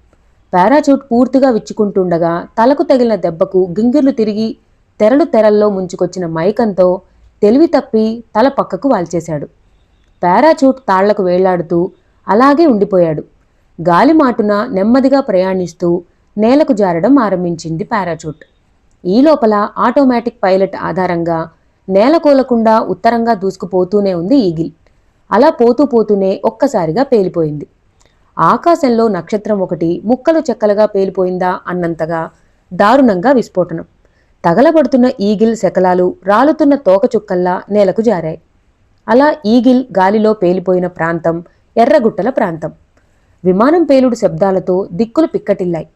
పారాచూట్ పూర్తిగా విచ్చుకుంటుండగా తలకు తగిలిన దెబ్బకు గింగిర్లు తిరిగి తెరల్లో ముంచుకొచ్చిన మైకంతో తెలివి తప్పి తల పక్కకు వాల్చేశాడు. పారాచూట్ తాళ్లకు వేళ్లాడుతూ అలాగే ఉండిపోయాడు. గాలిమాటున నెమ్మదిగా ప్రయాణిస్తూ నేలకు జారడం ఆరంభించింది పారాచూట్. ఈ లోపల ఆటోమేటిక్ పైలట్ ఆధారంగా నేలకూలకుండా ఉత్తరంగా దూసుకుపోతూనే ఉంది ఈగిల్. అలా పోతూనే ఒక్కసారిగా పేలిపోయింది. ఆకాశంలో నక్షత్రం ఒకటి ముక్కలు చెక్కలుగా పేలిపోయిందా అన్నంతగా దారుణంగా విస్ఫోటనం. తగలబడుతున్న ఈగిల్ శకలాలు రాలుతున్న తోకచుక్కల్లా నేలకు జారాయి. అలా ఈగిల్ గాలిలో పేలిపోయిన ప్రాంతం ఎర్రగుట్టల ప్రాంతం. విమానం పేలుడు శబ్దాలతో దిక్కులు పిక్కటిల్లాయి.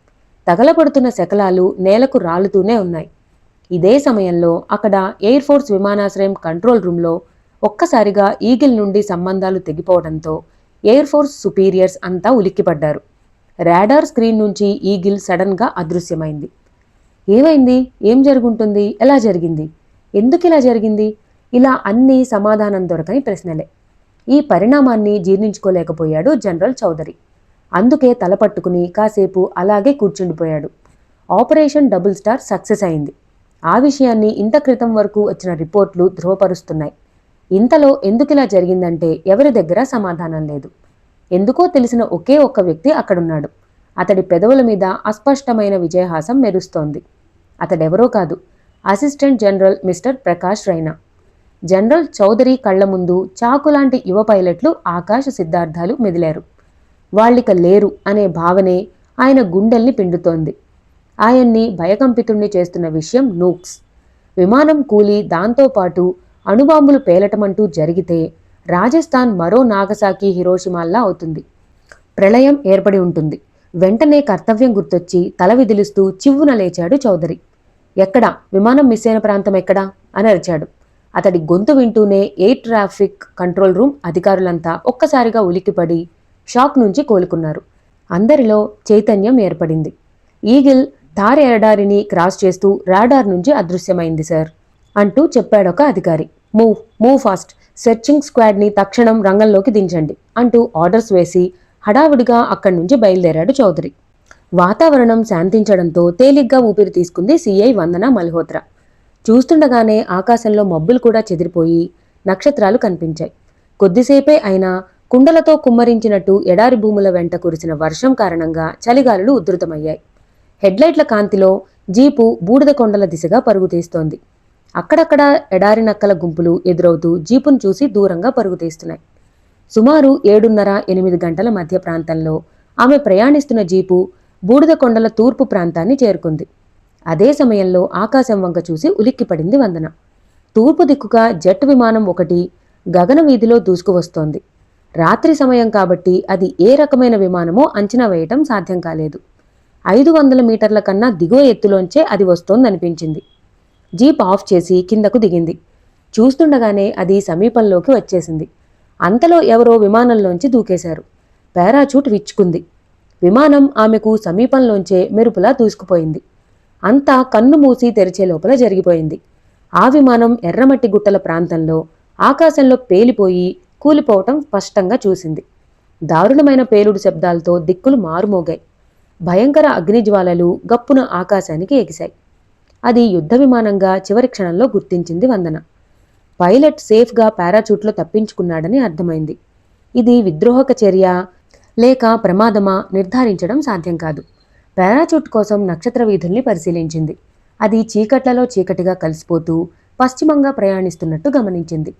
తగలబడుతున్న శకలాలు నేలకు రాలుతూనే ఉన్నాయి. ఇదే సమయంలో అక్కడ ఎయిర్ ఫోర్స్ విమానాశ్రయం కంట్రోల్ రూమ్లో ఒక్కసారిగా ఈగిల్ నుండి సంబంధాలు తెగిపోవడంతో ఎయిర్ ఫోర్స్ సుపీరియర్స్ అంతా ఉలిక్కిపడ్డారు. రాడార్ స్క్రీన్ నుంచి ఈగిల్ సడన్గా అదృశ్యమైంది. ఏమైంది? ఏం జరుగుంటుంది? ఎలా జరిగింది? ఎందుకిలా జరిగింది? ఇలా అన్నీ సమాధానం దొరకని ప్రశ్నలే. ఈ పరిణామాన్ని జీర్ణించుకోలేకపోయాడు జనరల్ చౌదరి. అందుకే తలపట్టుకుని కాసేపు అలాగే కూర్చుండిపోయాడు. ఆపరేషన్ డబుల్ స్టార్ సక్సెస్ అయింది. ఆ విషయాన్ని ఇంత క్రితం వరకు వచ్చిన రిపోర్ట్లు ధృవపరుస్తున్నాయి. ఇంతలో ఎందుకిలా జరిగిందంటే ఎవరి దగ్గర సమాధానం లేదు. ఎందుకో తెలిసిన ఒకే ఒక్క వ్యక్తి అక్కడున్నాడు. అతడి పెదవుల మీద అస్పష్టమైన విజయహాసం మెరుస్తోంది. అతడెవరో కాదు, assistant general mister Prakash Raina. General Chaudhary కళ్ల ముందు చాకులాంటి యువ పైలట్లు ఆకాశ సిద్ధార్థాలు మెదిలారు. వాళ్ళిక లేరు అనే భావనే ఆయన గుండెల్ని పిండుతోంది. ఆయన్ని భయకంపితుణ్ణి చేస్తున్న విషయం నూక్స్. విమానం కూలి దాంతోపాటు అణుబాంబులు పేలటమంటూ జరిగితే రాజస్థాన్ మరో నాగసాకి హిరోషిమాల్లా అవుతుంది. ప్రళయం ఏర్పడి ఉంటుంది. వెంటనే కర్తవ్యం గుర్తొచ్చి తల విదిలిస్తూ చివ్వున లేచాడు చౌదరి. ఎక్కడా? విమానం మిస్ అయిన ప్రాంతం ఎక్కడా అని అరిచాడు. అతడి గొంతు వింటూనే ఎయిర్ ట్రాఫిక్ కంట్రోల్ రూమ్ అధికారులంతా ఒక్కసారిగా ఉలిక్కిపడి షాక్ నుంచి కోలుకున్నారు. అందరిలో చైతన్యం ఏర్పడింది. ఈగిల్ థార్ ఎడారిని క్రాస్ చేస్తూ రాడార్ నుంచి అదృశ్యమైంది సార్ అంటూ చెప్పాడొక అధికారి. మూవ్ ఫాస్ట్, సెర్చింగ్ స్క్వాడ్ని తక్షణం రంగంలోకి దించండి అంటూ ఆర్డర్స్ వేసి హడావుడిగా అక్కడి నుంచి బయలుదేరాడు చౌదరి. వాతావరణం శాంతించడంతో తేలిగ్గా ఊపిరి తీసుకుంది సిఐ వందన మల్హోత్రా. చూస్తుండగానే ఆకాశంలో మబ్బులు కూడా చెదిరిపోయి నక్షత్రాలు కనిపించాయి. కొద్దిసేపే అయినా కుండలతో కుమ్మరించినట్టు ఎడారి భూముల వెంట కురిసిన వర్షం కారణంగా చలిగాలులు ఉధృతమయ్యాయి. హెడ్లైట్ల కాంతిలో జీపు బూడిద కొండల దిశగా పరుగుతీస్తోంది. అక్కడక్కడ ఎడారి నక్కల గుంపులు ఎదురవుతూ జీపును చూసి దూరంగా పరుగుతీస్తున్నాయి. సుమారు 7:30-8 గంటల మధ్య ప్రాంతంలో ఆమె ప్రయాణిస్తున్న జీపు బూడిద కొండల తూర్పు ప్రాంతాన్ని చేరుకుంది. అదే సమయంలో ఆకాశం వంక చూసి ఉలిక్కిపడింది వందన. తూర్పు దిక్కుగా జెట్ విమానం ఒకటి గగన వీధిలో దూసుకువస్తోంది. రాత్రి సమయం కాబట్టి అది ఏ రకమైన విమానమో అంచనా వేయటం సాధ్యం కాలేదు. 500 మీటర్ల కన్నా దిగువ ఎత్తులోంచే అది వస్తోందనిపించింది. జీప్ ఆఫ్ చేసి కిందకు దిగింది. చూస్తుండగానే అది సమీపంలోకి వచ్చేసింది. అంతలో ఎవరో విమానంలోంచి దూకేశారు. పారాచూట్ విచ్చుకుంది. విమానం ఆమెకు సమీపంలోంచే మెరుపులా దూసుకుపోయింది. అంతా కన్ను మూసి తెరిచే లోపల జరిగిపోయింది. ఆ విమానం ఎర్రమట్టి గుట్టల ప్రాంతంలో ఆకాశంలో పేలిపోయి కూలిపోవటం స్పష్టంగా చూసింది. దారుణమైన పేలుడు శబ్దాలతో దిక్కులు మారుమోగాయి. భయంకర అగ్నిజ్వాలలు గప్పున ఆకాశానికి ఎగిశాయి. అది యుద్ధ విమానంగా చివరి క్షణంలో గుర్తించింది వందన. పైలట్ సేఫ్గా పారాచూట్లో తప్పించుకున్నాడని అర్థమైంది. ఇది విద్రోహక చర్య లేక ప్రమాదమా నిర్ధారించడం సాధ్యం కాదు. పారాచూట్ కోసం నక్షత్ర వీధుల్ని పరిశీలించింది. అది చీకట్లలో చీకటిగా కలిసిపోతూ పశ్చిమంగా ప్రయాణిస్తున్నట్టు గమనించింది.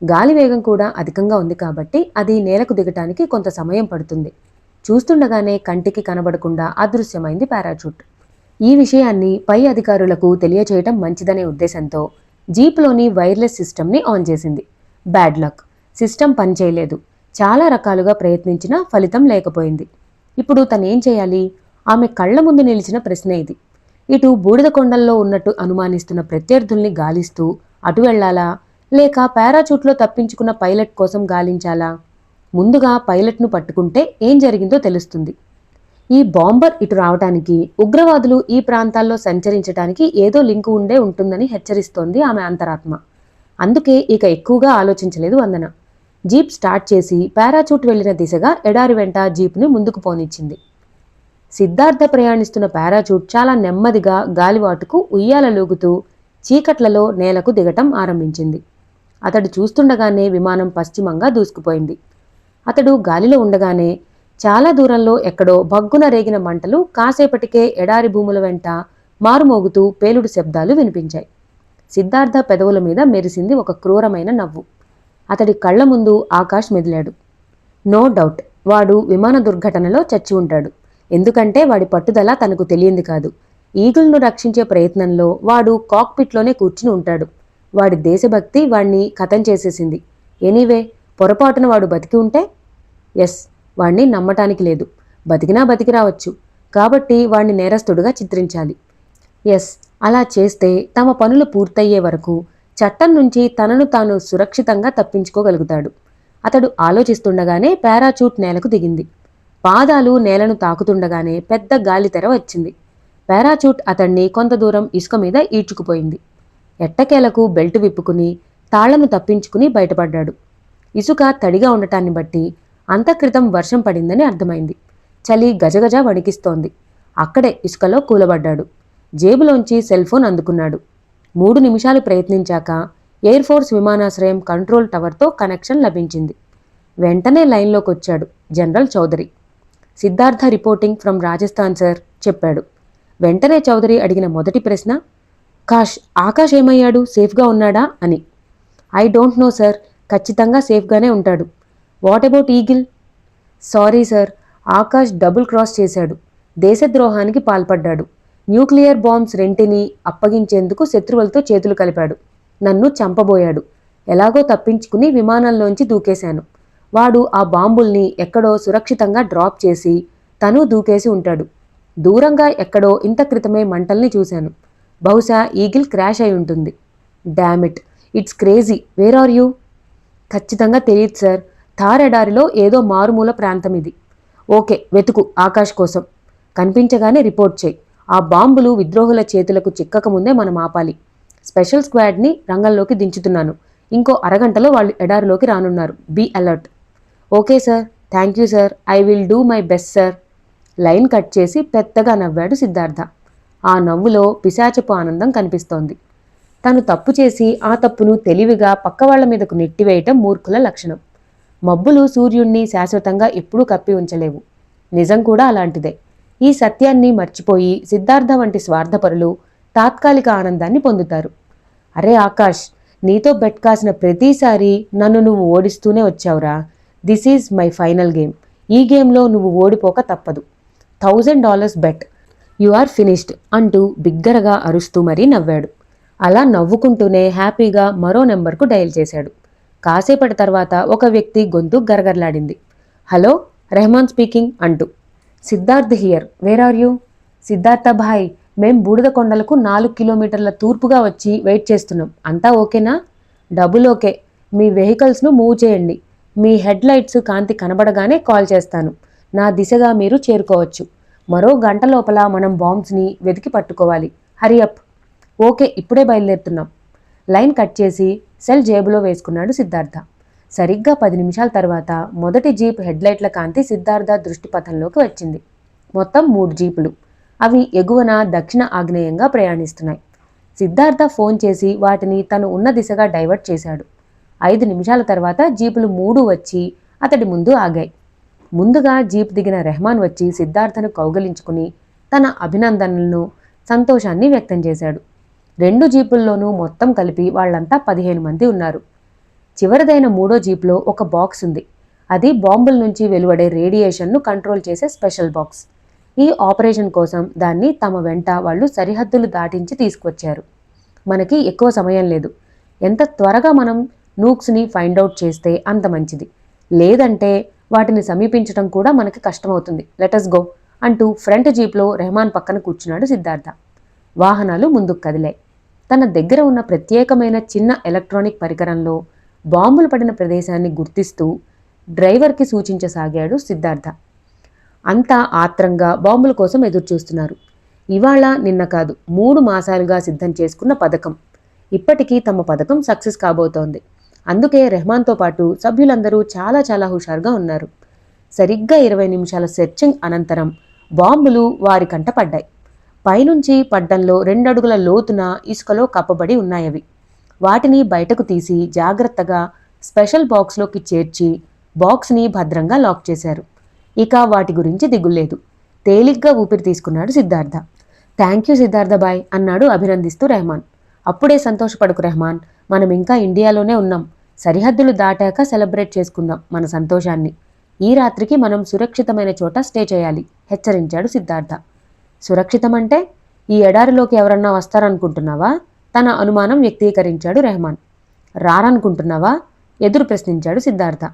గాలి వేగం కూడా అధికంగా ఉంది కాబట్టి అది నేలకు దిగటానికి కొంత సమయం పడుతుంది. చూస్తుండగానే కంటికి కనబడకుండా అదృశ్యమైంది పారాచూట్. ఈ విషయాన్ని పై అధికారులకు తెలియచేయటం మంచిదనే ఉద్దేశంతో జీప్లోని వైర్లెస్ సిస్టమ్ని ఆన్ చేసింది. బ్యాడ్ లక్, సిస్టమ్ పనిచేయలేదు. చాలా రకాలుగా ప్రయత్నించినా ఫలితం లేకపోయింది. ఇప్పుడు తనేం చేయాలి? ఆమె కళ్ల ముందు నిలిచిన ప్రశ్న ఇది. ఇటు బూడిద కొండల్లో ఉన్నట్టు అనుమానిస్తున్న ప్రత్యర్థుల్ని గాలిస్తూ అటు వెళ్లాలా, లేక పారాచూట్లో తప్పించుకున్న పైలట్ కోసం గాలించాలా? ముందుగా పైలట్ను పట్టుకుంటే ఏం జరిగిందో తెలుస్తుంది. ఈ బాంబర్ ఇటు రావటానికి, ఉగ్రవాదులు ఈ ప్రాంతాల్లో సంచరించటానికి ఏదో లింకు ఉండే ఉంటుందని హెచ్చరిస్తోంది ఆమె అంతరాత్మ. అందుకే ఇక ఎక్కువగా ఆలోచించలేదు వందన. జీప్ స్టార్ట్ చేసి పారాచూట్ వెళ్లిన దిశగా ఎడారి వెంట జీప్ని ముందుకు పోనిచ్చింది. సిద్ధార్థ ప్రయాణిస్తున్న పారాచూట్ చాలా నెమ్మదిగా గాలివాటుకు ఉయ్యాలలూగుతూ చీకట్లలో నేలకు దిగటం ఆరంభించింది. అతడు చూస్తుండగానే విమానం పశ్చిమంగా దూసుకుపోయింది. అతడు గాలిలో ఉండగానే చాలా దూరంలో ఎక్కడో భగ్గున రేగిన మంటలు కాసేపటికే ఎడారి భూముల వెంట మారుమోగుతూ పేలుడు శబ్దాలు వినిపించాయి. సిద్ధార్థ పెదవుల మీద మెరిసింది ఒక క్రూరమైన నవ్వు. అతడి కళ్ల ముందు ఆకాష్ మెదిలాడు. నో డౌట్ వాడు విమాన దుర్ఘటనలో చచ్చి ఉంటాడు. ఎందుకంటే వాడి పట్టుదల తనకు తెలియంది కాదు. ఈగిల్ను రక్షించే ప్రయత్నంలో వాడు కాక్పిట్లోనే కూర్చుని ఉంటాడు. వాడి దేశభక్తి వాణ్ణి ఖతం చేసేసింది. ఎనీవే, పొరపాటున వాడు బతికి ఉంటే? ఎస్, వాణ్ణి నమ్మటానికి లేదు. బతికినా బతికి రావచ్చు. కాబట్టి వాణ్ణి నేరస్తుడుగా చిత్రించాలి. ఎస్, అలా చేస్తే తమ పనులు పూర్తయ్యే వరకు చట్టం నుంచి తనను తాను సురక్షితంగా తప్పించుకోగలుగుతాడు. అతడు ఆలోచిస్తుండగానే పారాచూట్ నేలకు దిగింది. పాదాలు నేలను తాకుతుండగానే పెద్ద గాలితెర వచ్చింది. పారాచూట్ అతన్ని కొంత దూరం ఇసుక మీద ఈడ్చుకుపోయింది. ఎట్టకేలకు బెల్ట్ విప్పుకుని తాళ్లను తప్పించుకుని బయటపడ్డాడు. ఇసుక తడిగా ఉండటాన్ని బట్టి అంతక్రితం వర్షం పడిందని అర్థమైంది. చలి గజగజ వణికిస్తోంది. అక్కడే ఇసుకలో కూలబడ్డాడు. జేబులోంచి సెల్ఫోన్ అందుకున్నాడు. 3 నిమిషాలు ప్రయత్నించాక ఎయిర్ఫోర్స్ విమానాశ్రయం కంట్రోల్ టవర్తో కనెక్షన్ లభించింది. వెంటనే లైన్లోకొచ్చాడు general Chaudhary. Siddhartha reporting from Rajasthan sir చెప్పాడు. వెంటనే చౌదరి అడిగిన మొదటి ప్రశ్న, ఆకాష్ ఏమయ్యాడు, సేఫ్గా ఉన్నాడా అని. ఐ డోంట్ నో సార్, ఖచ్చితంగా సేఫ్గానే ఉంటాడు. What about eagle? Sorry sir, Akash double cross చేశాడు. దేశద్రోహానికి పాల్పడ్డాడు. న్యూక్లియర్ బాంబ్స్ రెంటిని అప్పగించేందుకు శత్రువులతో చేతులు కలిపాడు. నన్ను చంపబోయాడు. ఎలాగో తప్పించుకుని విమానంలోంచి దూకేశాను. వాడు ఆ బాంబుల్ని ఎక్కడో సురక్షితంగా డ్రాప్ చేసి తను దూకేసి ఉంటాడు. దూరంగా ఎక్కడో ఇంత క్రితమే మంటల్ని చూశాను. బహుశా ఈగిల్ క్రాష్ అయి ఉంటుంది. Damn it, it's crazy. Where are you? ఖచ్చితంగా తెలియదు సార్. థార్ ఎడారిలో ఏదో మారుమూల ప్రాంతం ఇది. ఓకే, వెతుకు ఆకాష్ కోసం. కనిపించగానే రిపోర్ట్ చేయి. ఆ బాంబులు విద్రోహుల చేతులకు చిక్కకముందే మనం ఆపాలి. స్పెషల్ స్క్వాడ్ని రంగంలోకి దించుతున్నాను. ఇంకో అరగంటలో వాళ్ళు ఎడారిలోకి రానున్నారు. Be alert. Okay sir, thank you sir, I will do my best sir. Line cut చేసి పెద్దగా నవ్వాడు సిద్ధార్థ. ఆ నవ్వులో పిశాచపు ఆనందం కనిపిస్తోంది. తను తప్పు చేసి ఆ తప్పును తెలివిగా పక్కవాళ్ల మీదకు నెట్టివేయటం మూర్ఖుల లక్షణం. మబ్బులు సూర్యుణ్ణి శాశ్వతంగా ఎప్పుడూ కప్పి ఉంచలేవు. నిజం కూడా అలాంటిదే. ఈ సత్యాన్ని మర్చిపోయి సిద్ధార్థ వంటి స్వార్థపరులు తాత్కాలిక ఆనందాన్ని పొందుతారు. అరే ఆకాష్, నీతో బెట్ కాసిన ప్రతిసారి నన్ను నువ్వు ఓడిస్తూనే వచ్చావురా. This is my final game. ఈ గేమ్లో నువ్వు ఓడిపోక తప్పదు. $1000 బెట్. యు ఆర్ ఫినిష్డ్ అంటూ బిగ్గరగా అరుస్తూ మరీ నవ్వాడు. అలా నవ్వుకుంటూనే హ్యాపీగా మరో నెంబర్కు డయల్ చేశాడు. కాసేపటి తర్వాత ఒక వ్యక్తి గొంతు గరగరలాడింది. హలో, రెహమాన్ స్పీకింగ్ అంటూ. Siddharth here, where are you? Siddhartha భాయ్, మేం బూడిద కొండలకు 4 కిలోమీటర్ల తూర్పుగా వచ్చి వెయిట్ చేస్తున్నాం. అంతా ఓకేనా? Double okay. మీ వెహికల్స్ను మూవ్ చేయండి. మీ హెడ్ లైట్స్ కాంతి కనబడగానే కాల్ చేస్తాను. నా దిశగా మీరు చేరుకోవచ్చు. మరో గంట లోపల మనం బాంబ్స్ని వెతికి పట్టుకోవాలి. హరి అప్. ఓకే, ఇప్పుడే బయలుదేరుతున్నాం. లైన్ కట్ చేసి సెల్ జేబులో వేసుకున్నాడు సిద్ధార్థ. సరిగ్గా 10 నిమిషాల తర్వాత మొదటి జీప్ హెడ్లైట్ల కాంతి సిద్ధార్థ దృష్టిపథంలోకి వచ్చింది. మొత్తం 3 జీపులు. అవి ఎగువన దక్షిణ ఆగ్నేయంగా ప్రయాణిస్తున్నాయి. సిద్ధార్థ ఫోన్ చేసి వాటిని తను ఉన్న దిశగా డైవర్ట్ చేశాడు. 5 నిమిషాల తర్వాత జీపులు 3 వచ్చి అతడి ముందు ఆగాయి. ముందుగా జీప్ దిగిన రెహమాన్ వచ్చి సిద్ధార్థను కౌగలించుకుని తన అభినందనలను, సంతోషాన్ని వ్యక్తం చేశాడు. 2 జీపుల్లోనూ మొత్తం కలిపి వాళ్లంతా 15 మంది ఉన్నారు. చివరిదైన 3వ జీప్లో ఒక బాక్స్ ఉంది. అది బాంబుల నుంచి వెలువడే రేడియేషన్ను కంట్రోల్ చేసే స్పెషల్ బాక్స్. ఈ ఆపరేషన్ కోసం దాన్ని తమ వెంట వాళ్ళు సరిహద్దులు దాటించి తీసుకొచ్చారు. మనకి ఎక్కువ సమయం లేదు. ఎంత త్వరగా మనం నూక్స్ని ఫైండ్ అవుట్ చేస్తే అంత మంచిది. లేదంటే వాటిని సమీపించడం కూడా మనకి కష్టమవుతుంది. లెటస్ గో అంటూ ఫ్రంట్ జీప్లో రెహమాన్ పక్కన కూర్చున్నాడు సిద్ధార్థ. వాహనాలు ముందుకు కదిలాయి. తన దగ్గర ఉన్న ప్రత్యేకమైన చిన్న ఎలక్ట్రానిక్ పరికరంలో బాంబులు పడిన ప్రదేశాన్ని గుర్తిస్తూ డ్రైవర్కి సూచించసాగాడు సిద్ధార్థ. అంతా ఆత్రంగా బాంబుల కోసం ఎదురుచూస్తున్నారు. ఇవాళ నిన్న కాదు, 3 మాసాలుగా సిద్ధం చేసుకున్న పథకం. ఇప్పటికీ తమ పథకం సక్సెస్ కాబోతోంది. అందుకే రెహమాన్తో పాటు సభ్యులందరూ చాలా చాలా హుషారుగా ఉన్నారు. సరిగ్గా 20 నిమిషాల సెర్చింగ్ అనంతరం బాంబులు వారి కంట పడ్డాయి. పైనుంచి పడ్డంలో 2 అడుగుల లోతున ఇసుకలో కప్పబడి ఉన్నాయవి. వాటిని బయటకు తీసి జాగ్రత్తగా స్పెషల్ బాక్స్లోకి చేర్చి బాక్స్ని భద్రంగా లాక్ చేశారు. ఇక వాటి గురించి దిగుల్లేదు. తేలిగ్గా ఊపిరి తీసుకున్నాడు Siddhartha. Thank you Siddhartha boy అన్నాడు అభినందిస్తూ రెహమాన్. అప్పుడే సంతోషపడకు రెహమాన్, మనం ఇంకా ఇండియాలోనే ఉన్నాం. సరిహద్దులు దాటాక సెలబ్రేట్ చేసుకుందాం మన సంతోషాన్ని. ఈ రాత్రికి మనం సురక్షితమైన చోట స్టే చేయాలి, హెచ్చరించాడు సిద్ధార్థ. సురక్షితమంటే ఈ ఎడారిలోకి ఎవరన్నా వస్తారనుకుంటున్నావా? తన అనుమానం వ్యక్తీకరించాడు రెహమాన్. రారనుకుంటున్నావా? ఎదురు ప్రశ్నించాడు సిద్ధార్థ.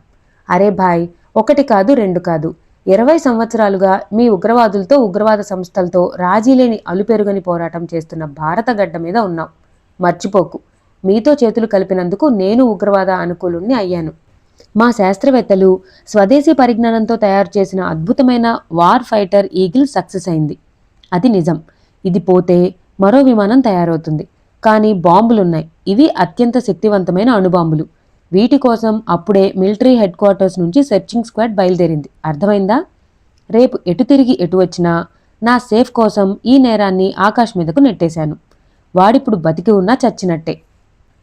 అరే భాయ్, 1 కాదు 2 కాదు, 20 సంవత్సరాలుగా మీ ఉగ్రవాదులతో, ఉగ్రవాద సంస్థలతో రాజీలేని అలుపెరుగని పోరాటం చేస్తున్న భారత గడ్డ మీద ఉన్నాం. మర్చిపోకు. మీతో చేతులు కలిపినందుకు నేను ఉగ్రవాద అనుకూలుణ్ణి అయ్యాను. మా శాస్త్రవేత్తలు స్వదేశీ పరిజ్ఞానంతో తయారు చేసిన అద్భుతమైన వార్ ఫైటర్ ఈగిల్ సక్సెస్ అయింది. అది నిజం. ఇది పోతే మరో విమానం తయారవుతుంది. కానీ బాంబులున్నాయి. ఇవి అత్యంత శక్తివంతమైన అణుబాంబులు. వీటి కోసం అప్పుడే మిలిటరీ హెడ్ క్వార్టర్స్ నుంచి సెర్చింగ్ స్క్వాడ్ బయలుదేరింది. అర్థమైందా? రేపు ఎటు తిరిగి ఎటు వచ్చినా నా సేఫ్ కోసం ఈ నేరాన్ని ఆకాష్ మీదకు నెట్టేశాను. వాడిప్పుడు బతికి ఉన్నా చచ్చినట్టే.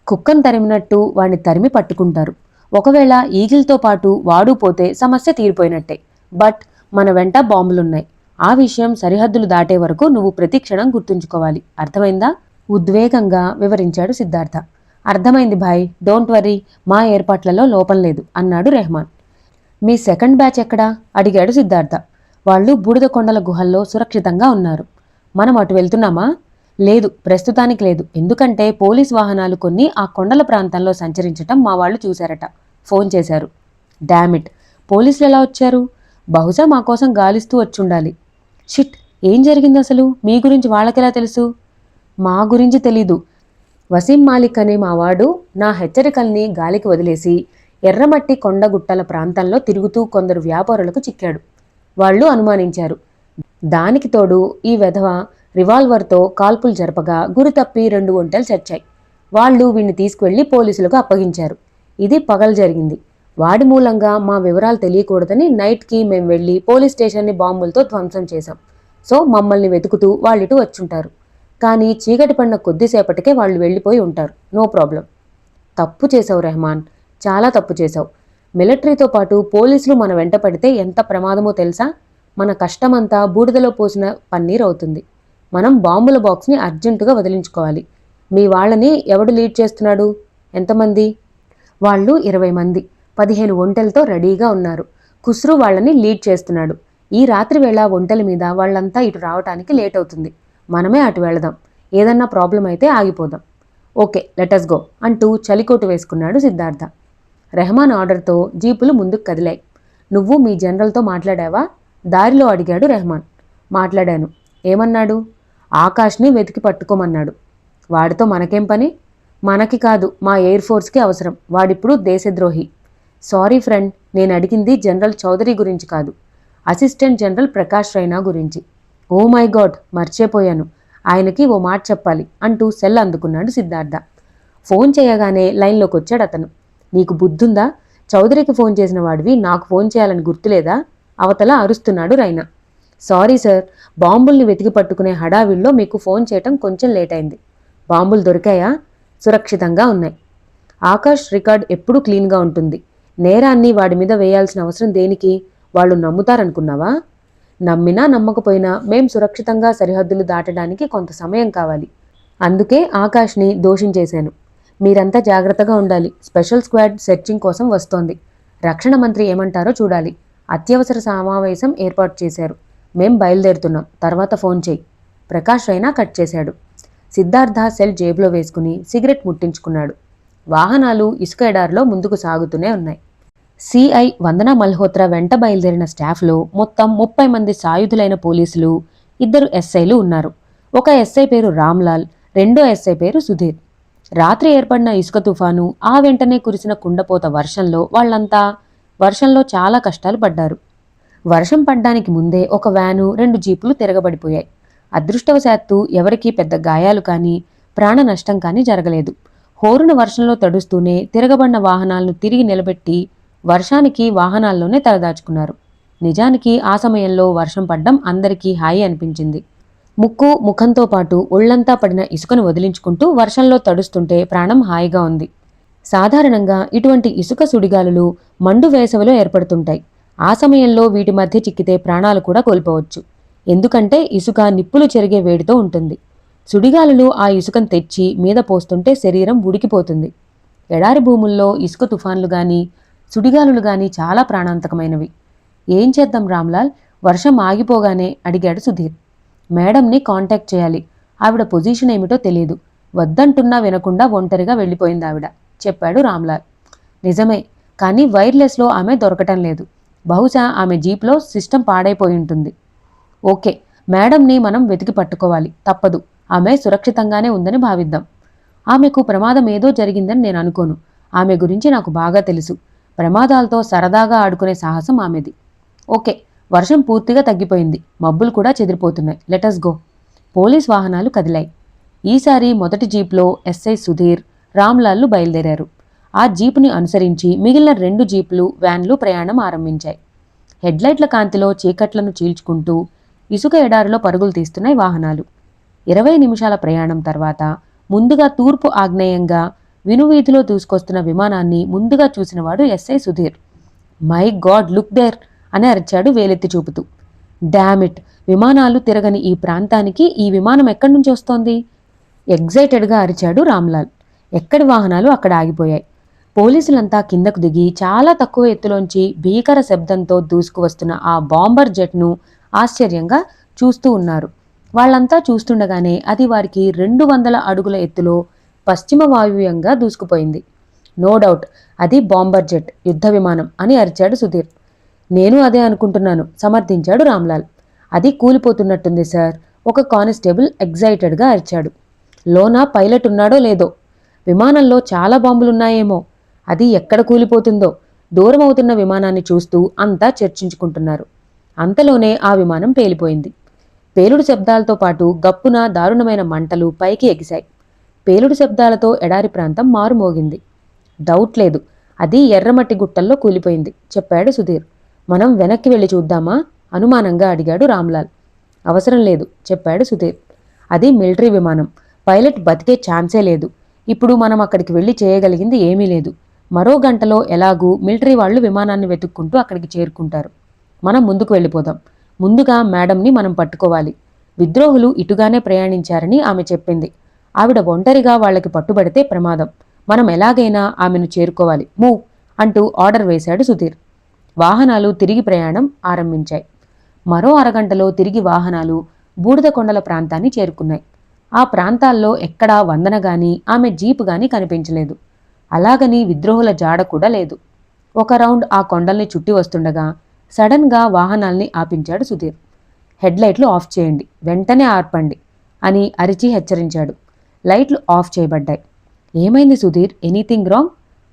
కుక్కను తరిమినట్టు వాడిని తరిమి పట్టుకుంటారు. ఒకవేళ ఈగిల్తో పాటు వాడు పోతే సమస్య తీరిపోయినట్టే. బట్ మన వెంట బాంబులున్నాయి. ఆ విషయం సరిహద్దులు దాటే వరకు నువ్వు ప్రతి క్షణం గుర్తుంచుకోవాలి. అర్థమైందా? ఉద్వేగంగా వివరించాడు సిద్ధార్థ. అర్థమైంది భాయ్, డోంట్ వర్రీ, మా ఏర్పాట్లలో లోపం లేదు అన్నాడు రెహమాన్. మీ సెకండ్ బ్యాచ్ ఎక్కడా? అడిగాడు సిద్ధార్థ. వాళ్ళు బూడిద కొండల గుహల్లో సురక్షితంగా ఉన్నారు. మనం అటు వెళ్తున్నామా? లేదు, ప్రస్తుతానికి లేదు. ఎందుకంటే పోలీస్ వాహనాలు కొన్ని ఆ కొండల ప్రాంతంలో సంచరించటం మా వాళ్ళు చూశారట. ఫోన్ చేశారు. డామిట్, పోలీసులు ఎలా వచ్చారు? బహుశా మా కోసం గాలిస్తూ వచ్చుండాలి. షిట్, ఏం జరిగింది అసలు? మీ గురించి వాళ్ళకెలా తెలుసు? మా గురించి తెలీదు. వసీం మాలిక్ అనే మావాడు నా హెచ్చరికల్ని గాలికి వదిలేసి ఎర్రమట్టి కొండగుట్టల ప్రాంతంలో తిరుగుతూ కొందరు వ్యాపారులకు చిక్కాడు. వాళ్ళు అనుమానించారు. దానికి తోడు ఈ వెధవ రివాల్వర్తో కాల్పులు జరపగా గురి తప్పి 2 ఒంటెలు చచ్చాయి. వాళ్ళు వీణ్ణి తీసుకువెళ్లి పోలీసులకు అప్పగించారు. ఇది పగలు జరిగింది. వాడి మూలంగా మా వివరాలు తెలియకూడదని నైట్కి మేం వెళ్ళి పోలీస్ స్టేషన్ని బాంబులతో ధ్వంసం చేశాం. సో మమ్మల్ని వెతుకుతూ వాళ్ళిటు వచ్చుంటారు. కానీ చీకటి పడిన కొద్దిసేపటికే వాళ్ళు వెళ్ళిపోయి ఉంటారు. No problem. తప్పు చేశావు రెహమాన్, చాలా తప్పు చేశావు. మిలిటరీతో పాటు పోలీసులు మన వెంట పడితే ఎంత ప్రమాదమో తెలుసా? మన కష్టమంతా బూడిదలో పోసిన పన్నీర్ అవుతుంది. మనం బాంబుల బాక్స్ని అర్జెంటుగా వదిలించుకోవాలి. మీ వాళ్ళని ఎవడు లీడ్ చేస్తున్నాడు? ఎంతమంది? వాళ్ళు 20 మంది. 15 ఒంటెలతో రెడీగా ఉన్నారు. ఖుస్రూ వాళ్ళని లీడ్ చేస్తున్నాడు. ఈ రాత్రి వేళ ఒంటెల మీద వాళ్ళంతా ఇటు రావటానికి లేట్ అవుతుంది. మనమే అటు వెళదాం. ఏదన్నా ప్రాబ్లం అయితే ఆగిపోదాం. ఓకే, లెటస్ గో అంటూ చలికోటు వేసుకున్నాడు సిద్ధార్థ. రెహమాన్ ఆర్డర్తో జీపులు ముందుకు కదిలాయి. నువ్వు మీ జనరల్తో మాట్లాడావా? దారిలో అడిగాడు రెహమాన్. మాట్లాడాను. ఏమన్నాడు? ఆకాష్ని వెతికి పట్టుకోమన్నాడు. వాడితో మనకేం పని? మనకి కాదు, మా ఎయిర్ ఫోర్స్కి అవసరం. వాడిప్పుడు దేశద్రోహి. సారీ ఫ్రెండ్, నేను అడిగింది జనరల్ చౌదరి గురించి కాదు, అసిస్టెంట్ జనరల్ ప్రకాష్ రైనా గురించి. ఓ మై గాడ్, మర్చిపోయాను. ఆయనకి ఓ మాట చెప్పాలి అంటూ సెల్ అందుకున్నాడు సిద్ధార్థ. ఫోన్ చేయగానే లైన్లోకి వచ్చాడు అతను. నీకు బుద్ధుందా? చౌదరికి ఫోన్ చేసిన వాడివి నాకు ఫోన్ చేయాలని గుర్తులేదా? అవతల అరుస్తున్నాడు రైనా. సారీ సార్, బాంబుల్ని వెతికి పట్టుకునే హడావిడిలో మీకు ఫోన్ చేయటం కొంచెం లేట్ అయింది. బాంబులు దొరికాయా? సురక్షితంగా ఉన్నాయి. ఆకాష్ రికార్డ్ ఎప్పుడూ క్లీన్గా ఉంటుంది. నేరాన్ని వాడి మీద వేయాల్సిన అవసరం దేనికి? వాళ్ళు నమ్ముతారనుకున్నావా? నమ్మినా నమ్మకపోయినా మేం సురక్షితంగా సరిహద్దులు దాటడానికి కొంత సమయం కావాలి. అందుకే ఆకాష్ని దోషించేశాను. మీరంతా జాగ్రత్తగా ఉండాలి. స్పెషల్ స్క్వాడ్ సెర్చింగ్ కోసం వస్తోంది. రక్షణ మంత్రి ఏమంటారో చూడాలి. అత్యవసర సమావేశం ఏర్పాటు చేశారు. మేం బయలుదేరుతున్నాం. తర్వాత ఫోన్ చేయి. ప్రకాష్ రైనా కట్ చేశాడు. సిద్ధార్థ సెల్ జేబులో వేసుకుని సిగరెట్ ముట్టించుకున్నాడు. వాహనాలు ఇసుక ఎడారిలో ముందుకు సాగుతూనే ఉన్నాయి. సిఐ వందనా మల్హోత్రా వెంట బయలుదేరిన స్టాఫ్లో మొత్తం 30 మంది సాయుధులైన పోలీసులు, 2 ఎస్ఐలు ఉన్నారు. ఒక ఎస్ఐ పేరు రామ్లాల్, రెండో ఎస్ఐ పేరు సుధీర్. రాత్రి ఏర్పడిన ఇసుక తుఫాను, ఆ వెంటనే కురిసిన కుండపోత వర్షంలో వాళ్లంతా వర్షంలో చాలా కష్టాలు పడ్డారు. వర్షం పడ్డానికి ముందే ఒక వ్యాను, 2 జీపులు తిరగబడిపోయాయి. అదృష్టవశాత్తు ఎవరికీ పెద్ద గాయాలు కానీ ప్రాణ నష్టం కానీ జరగలేదు. హోరున వర్షంలో తడుస్తూనే తిరగబడిన వాహనాలను తిరిగి నిలబెట్టి వర్షానికి వాహనాల్లోనే తలదాచుకున్నారు. నిజానికి ఆ సమయంలో వర్షం పడ్డం అందరికీ హాయి అనిపించింది. ముఖంతో పాటు ఒళ్లంతా పడిన ఇసుకను వదిలించుకుంటూ వర్షంలో తడుస్తుంటే ప్రాణం హాయిగా ఉంది. సాధారణంగా ఇటువంటి ఇసుక సుడిగాలులు మండు వేసవిలో ఏర్పడుతుంటాయి. ఆ సమయంలో వీటి మధ్య చిక్కితే ప్రాణాలు కూడా కోల్పోవచ్చు. ఎందుకంటే ఇసుక నిప్పులు చెరిగే వేడితో ఉంటుంది. సుడిగాలులు ఆ ఇసుకను తెచ్చి మీద పోస్తుంటే శరీరం ఉడికిపోతుంది. ఎడారి భూముల్లో ఇసుక తుఫాన్లు గాని సుడిగాలులు గాని చాలా ప్రాణాంతకమైనవి. ఏం చేద్దాం రామ్లాల్? వర్షం ఆగిపోగానే అడిగాడు సుధీర్. మేడంని కాంటాక్ట్ చేయాలి. ఆవిడ పొజిషన్ ఏమిటో తెలియదు. వద్దంటున్నా వినకుండా ఒంటరిగా వెళ్ళిపోయింది ఆవిడ, చెప్పాడు రామ్లాల్. నిజమే, కానీ వైర్లెస్లో ఆమె దొరకటం లేదు. బహుశా ఆమె జీప్లో సిస్టమ్ పాడైపోయి ఉంటుంది. ఓకే, మేడంని మనం వెతికి పట్టుకోవాలి. తప్పదు. ఆమె సురక్షితంగానే ఉందని భావిద్దాం. ఆమెకు ప్రమాదం ఏదో జరిగిందని నేను అనుకోను. ఆమె గురించి నాకు బాగా తెలుసు. ప్రమాదాలతో సరదాగా ఆడుకునే సాహసం ఆమెది. ఓకే, వర్షం పూర్తిగా తగ్గిపోయింది. మబ్బులు కూడా చెదిరిపోతున్నాయి. Let's go. పోలీస్ వాహనాలు కదిలాయి. ఈసారి మొదటి జీప్లో ఎస్ఐ సుధీర్, రామ్లాల్లు బయలుదేరారు. ఆ జీపుని అనుసరించి మిగిలిన 2 జీపులు, వ్యాన్లు ప్రయాణం ఆరంభించాయి. హెడ్లైట్ల కాంతిలో చీకట్లను చీల్చుకుంటూ ఇసుక ఎడారిలో పరుగులు తీస్తున్నాయి వాహనాలు. 20 నిమిషాల ప్రయాణం తర్వాత ముందుగా తూర్పు ఆగ్నేయంగా వినువీధిలో దూసుకొస్తున్న విమానాన్ని ముందుగా చూసినవాడు SI Sudheer. My god, look there అని అరిచాడు వేలెత్తి చూపుతూ. డామిట్, విమానాలు తిరగని ఈ ప్రాంతానికి ఈ విమానం ఎక్కడి నుంచి వస్తోంది? ఎగ్జైటెడ్గా అరిచాడు రామ్లాల్. ఎక్కడి వాహనాలు అక్కడ ఆగిపోయాయి. పోలీసులంతా కిందకు దిగి చాలా తక్కువ ఎత్తులోంచి భీకర శబ్దంతో దూసుకువస్తున్న ఆ బాంబర్ జెట్ను ఆశ్చర్యంగా చూస్తూ ఉన్నారు. వాళ్లంతా చూస్తుండగానే అది వారికి 200 అడుగుల ఎత్తులో పశ్చిమ వాయువ్యంగా దూసుకుపోయింది. నో డౌట్, అది బాంబర్ జెట్, యుద్ధ విమానం అని అరిచాడు సుధీర్. నేను అదే అనుకుంటున్నాను, సమర్థించాడు రామ్లాల్. అది కూలిపోతున్నట్టుంది సార్, ఒక కానిస్టేబుల్ ఎగ్జైటెడ్గా అరిచాడు. లోన పైలట్ ఉన్నాడో లేదో? విమానంలో చాలా బాంబులున్నాయేమో. అది ఎక్కడ కూలిపోతుందో? దూరం అవుతున్న విమానాన్ని చూస్తూ అంతా చర్చించుకుంటున్నారు. అంతలోనే ఆ విమానం పేలిపోయింది. పేలుడు శబ్దాలతో పాటు గప్పున దారుణమైన మంటలు పైకి ఎగిశాయి. పేలుడు శబ్దాలతో ఎడారి ప్రాంతం మారుమోగింది. డౌట్ లేదు, అది ఎర్రమట్టి గుట్టల్లో కూలిపోయింది, చెప్పాడు సుధీర్. మనం వెనక్కి వెళ్ళి చూద్దామా? అనుమానంగా అడిగాడు రామ్లాల్. అవసరం లేదు, చెప్పాడు సుధీర్. అది మిలిటరీ విమానం. పైలట్ బతికే ఛాన్సే లేదు. ఇప్పుడు మనం అక్కడికి వెళ్ళి చేయగలిగింది ఏమీ లేదు. మరో గంటలో ఎలాగూ మిలిటరీ వాళ్ళు విమానాన్ని వెతుక్కుంటూ అక్కడికి చేరుకుంటారు. మనం ముందుకు వెళ్ళిపోదాం. ముందుగా మేడంని మనం పట్టుకోవాలి. విద్రోహులు ఇటుగానే ప్రయాణించారని ఆమె చెప్పింది. ఆవిడ ఒంటరిగా వాళ్ళకి పట్టుబడితే ప్రమాదం. మనం ఎలాగైనా ఆమెను చేరుకోవాలి. మూవ్ అంటూ ఆర్డర్ వేశాడు సుధీర్. వాహనాలు తిరిగి ప్రయాణం ఆరంభించాయి. మరో అరగంటలో తిరిగి వాహనాలు బూడిదకొండల ప్రాంతాన్ని చేరుకున్నాయి. ఆ ప్రాంతాల్లో ఎక్కడా వందన గాని ఆమె జీపు గాని కనిపించలేదు. అలాగని విద్రోహుల జాడ కూడా లేదు. ఒక రౌండ్ ఆ కొండల్ని చుట్టి వస్తుండగా సడన్గా వాహనాల్ని ఆపించాడు సుధీర్. హెడ్లైట్లు ఆఫ్ చేయండి, వెంటనే ఆర్పండి అని అరిచి హెచ్చరించాడు. లైట్లు ఆఫ్ చేయబడ్డాయి. ఏమైంది సుధీర్, ఎనీథింగ్ రాంగ్?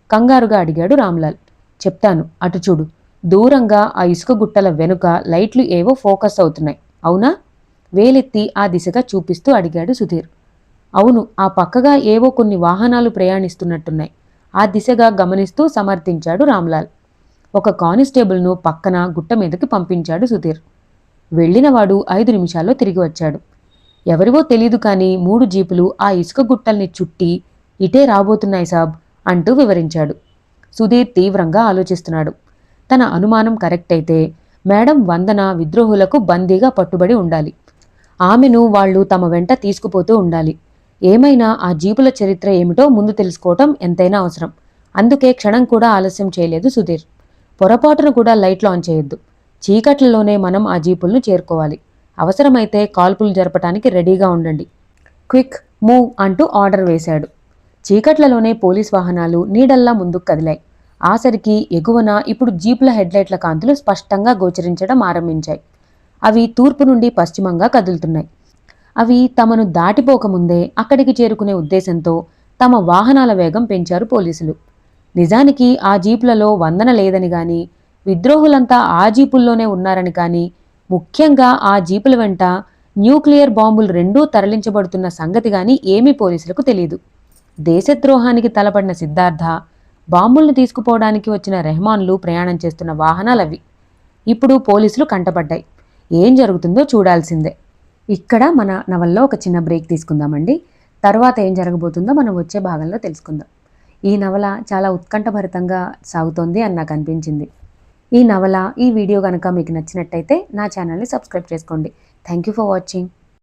కంగారుగా అడిగాడు రామ్లాల్. చెప్తాను, అటు చూడు. దూరంగా ఆ ఇసుక గుట్టల వెనుక లైట్లు ఏవో ఫోకస్ అవుతున్నాయి, అవునా? వేలెత్తి ఆ దిశగా చూపిస్తూ అడిగాడు సుధీర్. అవును, ఆ పక్కగా ఏవో కొన్ని వాహనాలు ప్రయాణిస్తున్నట్టున్నాయి. ఆ దిశగా గమనిస్తూ సమర్థించాడు రామ్లాల్. ఒక కానిస్టేబుల్ను పక్కన గుట్ట మీదకి పంపించాడు సుధీర్. వెళ్ళినవాడు 5 నిమిషాల్లో తిరిగి వచ్చాడు. ఎవరివో తెలీదు కానీ 3 జీపులు ఆ ఇసుక గుట్టల్ని చుట్టి ఇటే రాబోతున్నాయి సాబ్ అంటూ వివరించాడు. సుధీర్ తీవ్రంగా ఆలోచిస్తున్నాడు. తన అనుమానం కరెక్ట్ అయితే మేడం వందన విద్రోహులకు బందీగా పట్టుబడి ఉండాలి. ఆమెను వాళ్ళు తమ వెంట తీసుకుపోతూ ఉండాలి. ఏమైనా ఆ జీపుల చరిత్ర ఏమిటో ముందు తెలుసుకోవటం ఎంతైనా అవసరం. అందుకే క్షణం కూడా ఆలస్యం చేయలేదు సుధీర్. పొరపాటును కూడా లైట్లు ఆన్ చేయొద్దు. చీకట్లలోనే మనం ఆ జీపులను చేరుకోవాలి. అవసరమైతే కాల్పులు జరపటానికి రెడీగా ఉండండి. క్విక్ మూవ్ అంటూ ఆర్డర్ వేశాడు. చీకట్లలోనే పోలీస్ వాహనాలు నీడల్లా ముందుకు కదిలాయి. ఆసరికి ఎగువన ఇప్పుడు జీపుల హెడ్లైట్ల కాంతులు స్పష్టంగా గోచరించడం ఆరంభించాయి. అవి తూర్పు నుండి పశ్చిమంగా కదులుతున్నాయి. అవి తమను దాటిపోకముందే అక్కడికి చేరుకునే ఉద్దేశంతో తమ వాహనాల వేగం పెంచారు పోలీసులు. నిజానికి ఆ జీపులలో వందన లేదని గాని, విద్రోహులంతా ఆ జీపుల్లోనే ఉన్నారని కానీ, ముఖ్యంగా ఆ జీపుల వెంట న్యూక్లియర్ బాంబులు 2 తరలించబడుతున్న సంగతి గాని ఏమీ పోలీసులకు తెలియదు. దేశద్రోహానికి తలపడిన సిద్ధార్థ, బాంబుల్ని తీసుకుపోవడానికి వచ్చిన రెహమాన్లు ప్రయాణం చేస్తున్న వాహనాలవి. ఇప్పుడు పోలీసులు కంటపడ్డాయి. ఏం జరుగుతుందో చూడాల్సిందే. ఇక్కడ మన నవల్లో ఒక చిన్న బ్రేక్ తీసుకుందామండి. తర్వాత ఏం జరగబోతుందో మనం వచ్చే భాగంలో తెలుసుకుందాం. ఈ నవల చాలా ఉత్కంఠభరితంగా సాగుతోంది అని నాకు అనిపించింది. ఈ నవల, ఈ వీడియో కనుక మీకు నచ్చినట్టయితే నా ఛానల్ని సబ్స్క్రైబ్ చేసుకోండి. Thank you for watching.